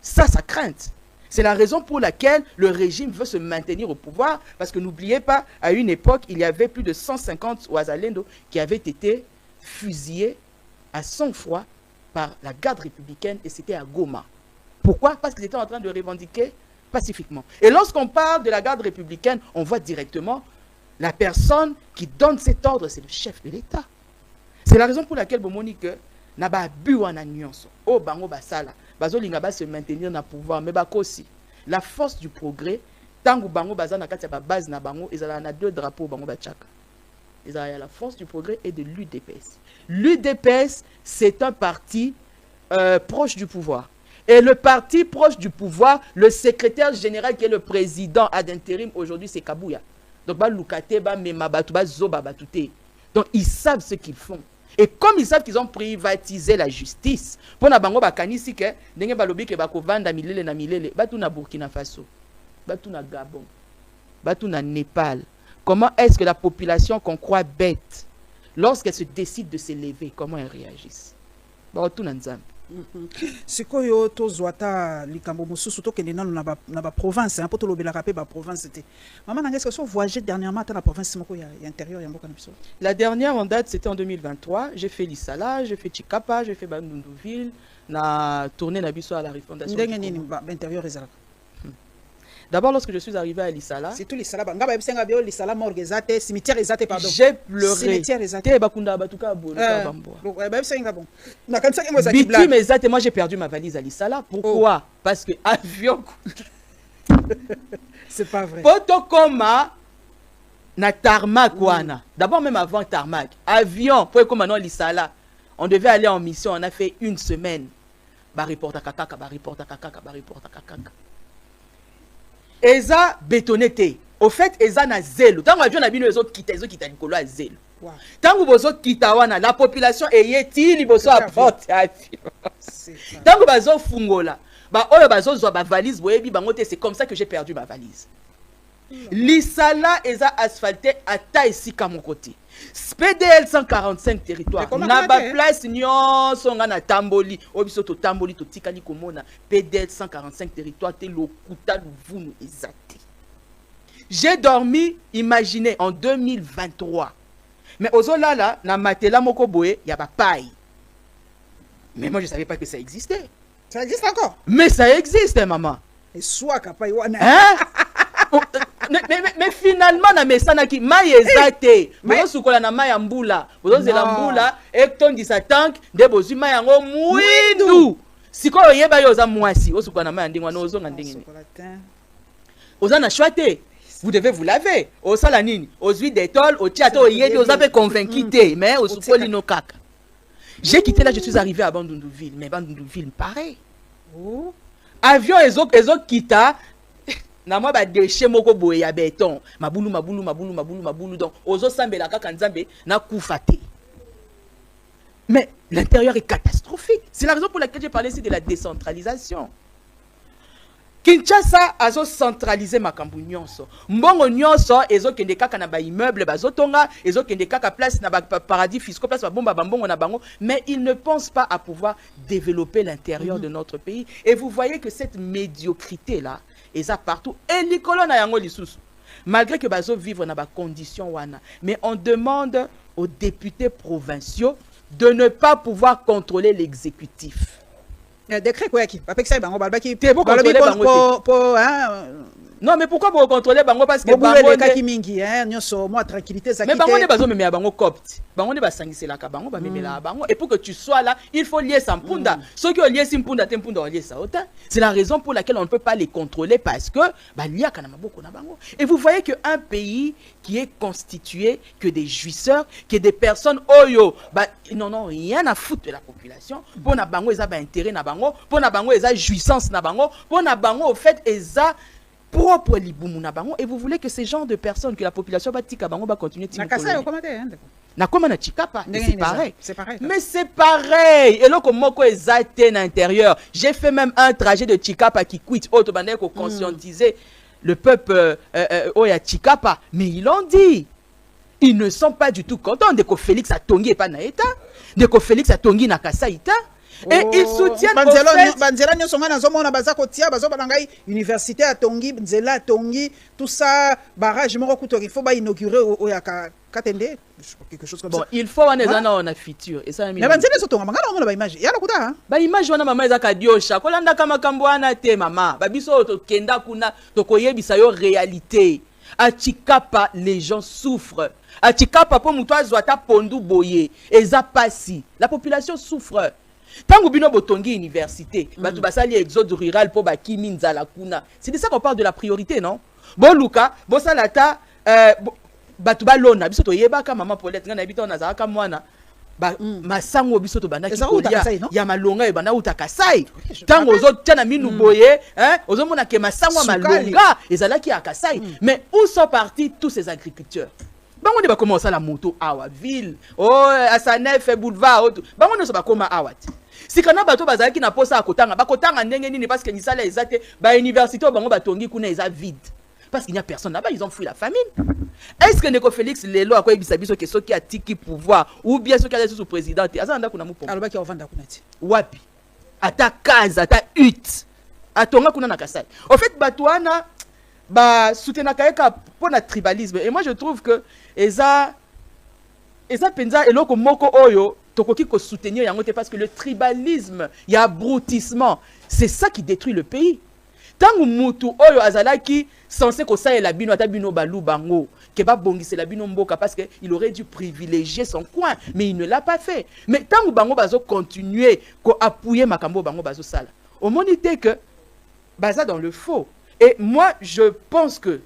ça crainte. C'est la raison pour laquelle le régime veut se maintenir au pouvoir, parce que n'oubliez pas, à une époque, il y avait plus de 150 Ouazalendo qui avaient été fusillés à sang-froid par la garde républicaine, et c'était à Goma. Pourquoi? Parce qu'ils étaient en train de revendiquer pacifiquement. Et lorsqu'on parle de la garde républicaine, on voit directement la personne qui donne cet ordre, c'est le chef de l'État. C'est la raison pour laquelle Bomonique n'a pas bu en agnions. Oh, bango basala. Bazolinga ba se maintenir dans le pouvoir. Mais aussi, la force du progrès, tant que bango bazana katia ba base na bango, ils ont deux drapeaux bango bachaka. Ils ont la force du progrès et de l'UDPS. L'UDPS, c'est un parti proche du pouvoir. Et le parti proche du pouvoir, le secrétaire général qui est le président ad intérim aujourd'hui, c'est Kabouya. Donc, donc, ils savent ce qu'ils font. Et comme ils savent qu'ils ont privatisé la justice, pour na bango bakanisi ke ndenge balobi ke bakovanda milele na milele, batu na Burkina Faso, batu na Gabon, batu na Népal. Comment est-ce que la population qu'on croit bête, lorsqu'elle se décide de s'élever, comment elle réagisse? Batu na Nzambe. Sikoyo to zwata likambo mususu to kende nanu na ba province hein, poto lobela rapé ba province c'était. Maman n'engage que so voyager dernièrement dans la province moko ya intérieur ya mboka na biso. La dernière en date c'était en 2023, j'ai fait Lissala, j'ai fait Chikapa, j'ai fait Bandundouville, na tourné na biso à la refondation. Ndenge nini ba intérieur ezala. D'abord, lorsque je suis arrivé à Lissala, c'est tout Lissala. Lissala morgue ezate, cimetière ezate pardon. J'ai pleuré. Cimetière ezate. Moi j'ai perdu ma valise à Lissala. Pourquoi? Oh. Parce que avion. C'est pas vrai. Potokoma na tarmac wana. D'abord même avant tarmac, avion pour comme maintenant Lissala. On devait aller en mission, on a fait une semaine. Ba report à kakaka, ba report à kakaka, ba report à kakaka. Eza bétonné. Au fait, Eza na zélo. Tant que avion a bino les autres quitter Nicolas à zélo. Tant que vous autres quitter wana, la population est yeti liboso à porte avion. Tant que bazo fungola, ba oyo bazo zo ba valise boyebi bangote, c'est comme ça que j'ai perdu ma valise. Lissala Eza asphalté à taïsika mon côté. PDL 145 territoires. Na ba place nyon songa na tamboli. Obiso to tamboli to tikali komona. PDL 145 territoires te lokuta luvunu ezate. J'ai dormi, imaginez, en 2023. Mais ozola là, na matela moko boye, y a ba paille. Mais moi je savais pas que ça existait. Ça existe encore? Mais ça existe, maman. Et soit kapai wana. Hein? mais finalement na mesana ki mai ezate mais sukola na mai ya mbula bozozela mbula ektongi tank nde bozwi mai yango mwindu sikoyo yeba yo za mwasi osukola na mai ndingwa no ozonga ndingini oza na choite vous devez vous laver osala nini ozwi détol otiato oyedi ozape convainquité mais osukoli no kaka. J'ai quitté là, je suis arrivé à Bandundouville, mais Bandundouville pareil. Avion ezo kita na moi ba déchet moko boye ya béton mabulu donc ozo sambela kaka nzambe na kufate. Mais l'intérieur est catastrophique. C'est la raison pour laquelle j'ai parlé ici de la décentralisation. Kinshasa azo centraliser makambu nyonso. Mbongo nyonso ezokende kaka na ba immeuble bazotonga, ezokende kaka place na ba paradis fiscaux, place ba bomba bambongo na bango, mais ils ne pensent pas à pouvoir développer l'intérieur de notre pays. Et vous voyez que cette médiocrité là est partout. Et likolo na yango lisusu. Malgré que bazo vivre na ba condition wana, mais on demande aux députés provinciaux de ne pas pouvoir contrôler l'exécutif. Décret quoi qui pas que ça bango balba qui pour contrôler pour non mais pourquoi vous contrôler bango parce que bango les cas qui mingi hein nyonso moi tranquillité ça mais bango ne bazo memela bango copte bango ne basangisela ka bango ba memela bango et pour que tu sois là il faut lier sa mpunda ceux qui ont lié simpunda te mpunda lié ça autant c'est la raison pour laquelle on ne peut pas les contrôler parce que ba liya kana maboko na bango et vous voyez que un pays qui est constitué que des jouisseurs que des personnes oyo bah non rien à foutre de la population pour na bango eza ba intérêt na bango pour na bango eza jouissance na bango pour na bango au fait eza propre libumu na bango et vous voulez que ces genres de personnes que la population va tika bango va continuer tika na koma na chikapa c'est pareil mais c'est pareil et là comme moko ezate na intérieur j'ai fait même un trajet de Chikapa qui quitte auto bande ko conscientiser le peuple oya Chikapa mais ils l'ont dit ils ne sont pas du tout contents de que Félix Atongi et pas na état de que Félix Atongi na Kasaïta. Et ils soutiennent Banzela nyosonga na zomona bazako tia bazoba ngai université à Tongi Nzela Tongi tout ça barrage moko kuto il faut ba inaugurer au ya Katende quelque chose comme ça. Bon, il faut on a futur et ça mais Banzela so tonga ngana ngona ba image ya lokuta ba image wana mama ezaka diosha kolanda kama kambo wana te mama ba biso to kenda kuna to koyebisa yo réalité. À Chikapa les gens souffrent. À Chikapa po muto azwata pondu boye eza pasi la population souffre. Tango bino botongi université, batu basali exode rural po bakimi nzala kuna. C'est de ça qu'on parle de la priorité, non? Bon Luka, bo salata batu balona biso to yebaka mama Paulette ngana bito na zaka mwana. Ba masango biso to bana ki kolia ya malonga e bana uta Kasai. Tango ozo tana minu boye, hein? Ozo mona ke masango malonga ezala ki Kasai. Mais où sont partis tous ces agriculteurs? Bango ne ba commencer la moto awa ville. Oh Asanef boulevard. Bango ne so ba koma awati. Si kana bato bazalaki na posa akotanga bakotanga ndenge nini parce que nisala ezate ba université bango batongi kuna eza vide parce qu'il n'y a personne là-bas ils ont fui la famine. Est-ce que Neko Félix lelo akoy bisabiso ke soki atiki pouvoir ou bien soki ala sous président azanda kuna mupo alobaki ovanda kuna ti wapi ata kaza ata ut atonga kuna na Kasai au fait batouana ba soutenaka eka pour na tribalisme et moi je trouve que eza penza eloko moko oyo tokoki ko soutenir yango te parce que le tribalisme y a abrutissement c'est ça qui détruit le pays. Tangu mutu oyo azalaki censé ko sa la bino ata bino balu bango ke ba bongise la bino mboka parce que il aurait dû privilégier son coin mais il ne l'a pas fait. Mais tangu bango bazo continuer ko appuyer makambo bango bazo sala au monité que baza dans le faux. Et moi je pense que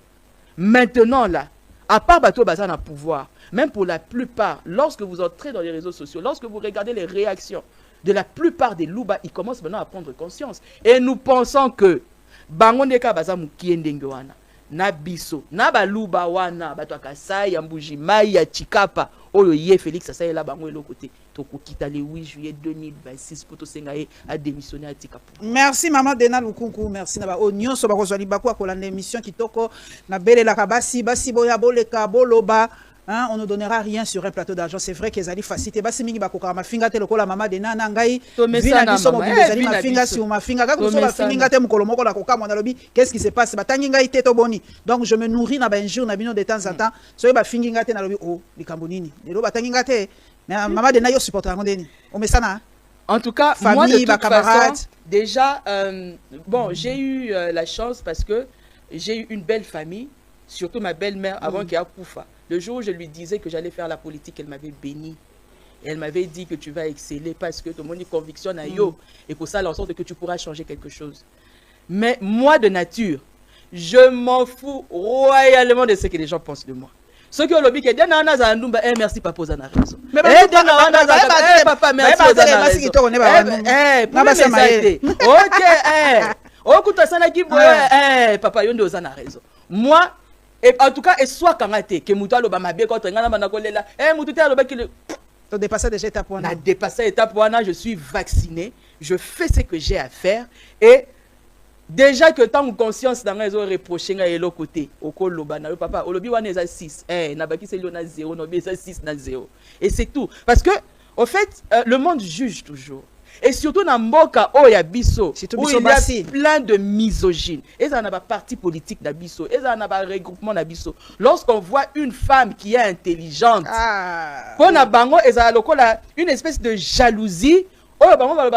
maintenant là à part bato baza na pouvoir même pour la plupart, lorsque vous entrez dans les réseaux sociaux, lorsque vous regardez les réactions de la plupart des louba, ils commencent maintenant à prendre conscience. Et nous pensons que Bangoneka bazamu kiendenge wana, na biso, na ba louba wana, bato Kasai, Yambuji, Maya, Chikapa, oyo ye Félix Assaye la bango elo côté. Toko kita le 8 juillet 2026 pour to sengaye a démissionner à Tikapo. Merci maman Dena Lukunku, merci na ba onyon so ba kozali bakwa ko la émission kitoko na bele la kabasi basi boya boleka boloba. Hein, on ne donnera rien sur un plateau d'argent. C'est vrai qu'ils allaient faciliter. Basi mingi bakoka mafinga te lokola mama de nana ngai. Vina biso mo bizali mafinga si mafinga ka ko so ba finga te mukolo moko la koka mona lobi. Qu'est-ce qui se passe? Batangi ngai te to boni. Donc je me nourris na ba injure na bino de temps en temps. So ba finga te na lobi oh likambo nini. Lelo batangi ngai te. Mais maman de na yo supporter ngondeni. O mesana. En tout cas, famille, moi de toute camarades. façon, déjà bon, j'ai eu la chance parce que j'ai eu une belle famille, surtout ma belle-mère avant qu'elle accoufa. Le jour où je lui disais que j'allais faire la politique, elle m'avait béni. Et elle m'avait dit que tu vas exceller parce que ton monde conviction à yo et que ça, en sorte que tu pourras changer quelque chose. Mais moi, de nature, je m'en fous royalement de ce que les gens pensent de moi. Ceux qui ont le qui disent merci papa aux raison. Mais papa merci aux raison. Papa yondo aux raison. Moi et en tout cas et soit kangate que muto aloba mabe contre ngana bana kolela muto te aloba ki le to dépasser déjà étape wana. Na dépassé étape wana, je suis vacciné, je fais ce que j'ai à faire et déjà que tant conscience dans les autres reproché nga l'autre côté au koloba na papa olobi wana eza 6 na baki c'est na 0 no eza 6 na 0 et c'est tout parce que au fait le monde juge toujours et surtout dans mboka oya biso où il y a plein de misogynes et ça n'a pas parti politique na biso et ça n'a pas regroupement na biso lorsqu'on voit une femme qui est intelligente pour na bango et ça lokola une espèce de jalousie. Oh,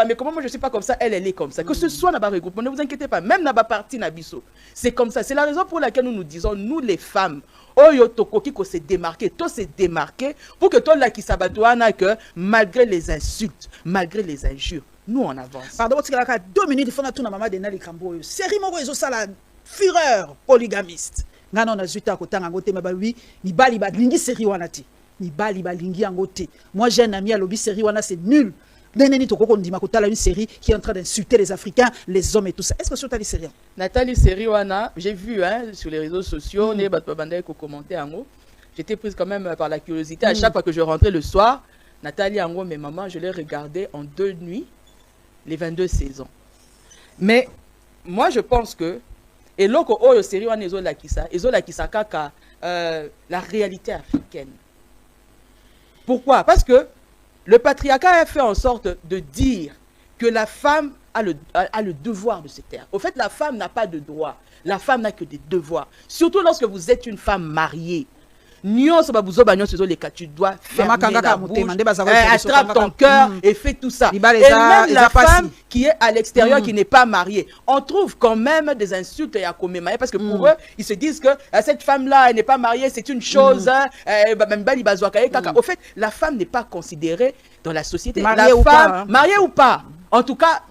mais comment moi je ne suis pas comme ça, elle est comme ça. Que ce soit dans le regroupement, ne vous inquiétez pas, même dans la partie Nabiso. C'est comme ça. C'est la raison pour laquelle nous nous disons, nous les femmes, oh yo tokoki ko se démarquer, to se démarquer pour que toi là qui s'abatouana que malgré les insultes, malgré les injures, nous on avance. Pardon, parce que 2 minutes il faut na tout na maman de Nali Kambo. Série moko ezo sala fureur polygamiste. Ngana na zuta ko tanga ngote maba oui, ni bali ba lingi série wana ti. Ni bali ba lingi ngote. Moi j'ai un ami à lobby série wana c'est nul. Une série qui est en train d'insulter les Africains, les hommes et tout ça. Est-ce que c'est Nathalie Série? Nathalie Série, j'ai vu sur les réseaux sociaux, j'étais prise quand même par la curiosité. À chaque fois que je rentrais le soir, Nathalie Ango, mes mamans, je les regardais en 2 nuits, les 22 saisons. Mais moi, je pense que, et loko oyo série wana ezolakisa kaka la réalité africaine. Pourquoi? Parce que le patriarcat a fait en sorte de dire que la femme a le devoir de se taire. Au fait, la femme n'a pas de droit. La femme n'a que des devoirs. Surtout lorsque vous êtes une femme mariée. Tu dois fermer la bouche, attrape ton cœur et fais tout ça. Et même la femme qui est à l'extérieur, qui n'est pas mariée, on trouve quand même des insultes à commémorer parce que pour eux, ils se disent que cette femme-là, elle n'est pas mariée, c'est une chose. Au fait, la femme n'est pas considérée dans la société. Mariée ou pas, en tout cas,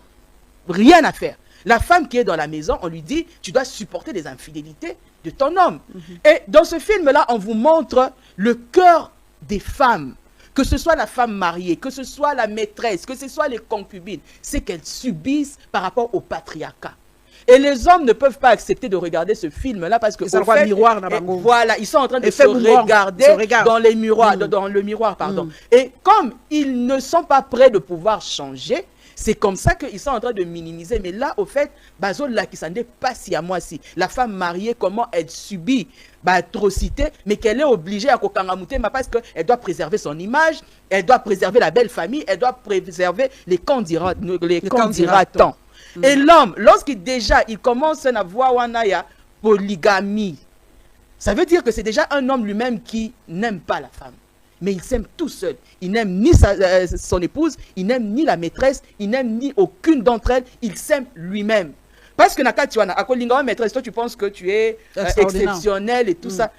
rien à faire. La femme qui est dans la maison, on lui dit, tu dois supporter les infidélités de ton homme. Et dans ce film-là, on vous montre le cœur des femmes. Que ce soit la femme mariée, que ce soit la maîtresse, que ce soit les concubines, c'est qu'elles subissent par rapport au patriarcat. Et les hommes ne peuvent pas accepter de regarder ce film-là parce que voilà, ils sont en train de se regarder dans les miroirs, dans le miroir, pardon. Et comme ils ne sont pas prêts de pouvoir changer, c'est comme ça qu'ils sont en train de minimiser. Mais là, au fait, Bazol là qui s'en est pas si à moi si. La femme mariée, comment elle subit atrocité, mais qu'elle est obligée à kokangamouté, parce qu'elle doit préserver son image, elle doit préserver la belle famille, elle doit préserver les candidatants. Et l'homme, lorsqu'il déjà, il commence à voir wanaya polygamie, ça veut dire que c'est déjà un homme lui-même qui n'aime pas la femme. Mais il s'aime tout seul. Il n'aime ni son épouse, il n'aime ni la maîtresse, il n'aime ni aucune d'entre elles. Il s'aime lui-même. Parce que Nakatiwana, à Kolingawa maîtresse, toi tu penses que tu es exceptionnel et tout ça.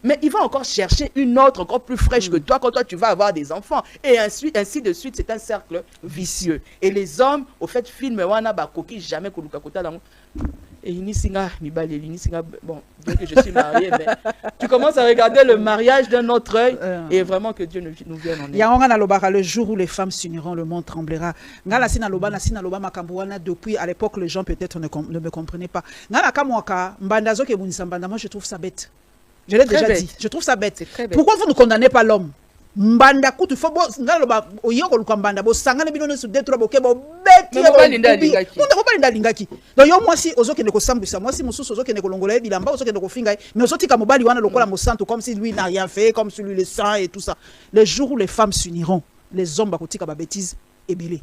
Mais il va encore chercher une autre encore plus fraîche que toi quand toi tu vas avoir des enfants. Et ainsi de suite, c'est un cercle vicieux. Et les hommes, au fait, film wana bakoki jamais koluka kota lango. Et Inisinga, bon, bien que je suis mariée, mais tu commences à regarder le mariage d'un autre œil et vraiment que Dieu nous vienne en aide. Le jour où les femmes s'uniront, le monde tremblera. Depuis à l'époque, les gens peut-être ne me comprenaient pas. Moi, je trouve ça bête. Je l'ai déjà dit. Je trouve ça bête. Pourquoi vous ne condamnez pas l'homme? Mbanda kutu fo bo ngalo ba oyoko lukambanda bo sangana binono su detro bo kebo beti ya ba lingaki donc yo mwasi ozokende ko sambisa mwasi mususu ozokende ko longola bilamba ozokende ko finga mais ozotika mobali wana lokola mosanto comme si lui n'a rien fait comme si lui le sang et tout ça. Les jours où les femmes s'uniront, les hommes bakotika ba bêtises ebele.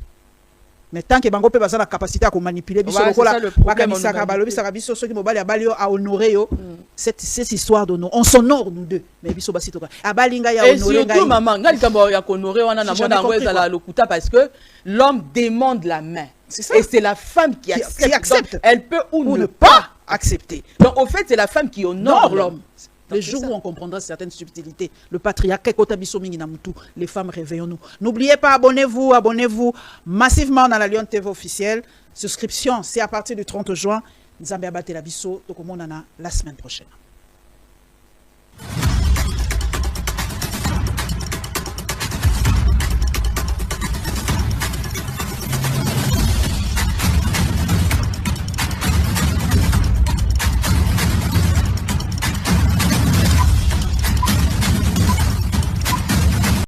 Mais tant que bango pe bazana capacité à manipuler biso lokola bakamisaka balobisaka biso soki mobali abali yo a honorer yo cette histoire de nous on s'honore nous deux mais biso basito abalinga ya honorer ngai. Et surtout maman ngali kamba ya honorer wana na mona ngo ezala lokuta parce que l'homme demande la main. Et c'est la femme qui accepte. Elle peut ou ne pas accepter. Donc au fait c'est la femme qui honore l'homme. Le jour où on comprendra certaines subtilités, le patriarcat, les femmes, réveillons-nous. N'oubliez pas, abonnez-vous massivement dans la Lyon TV officielle. Souscription, c'est à partir du 30 juin. Nous allons la semaine prochaine.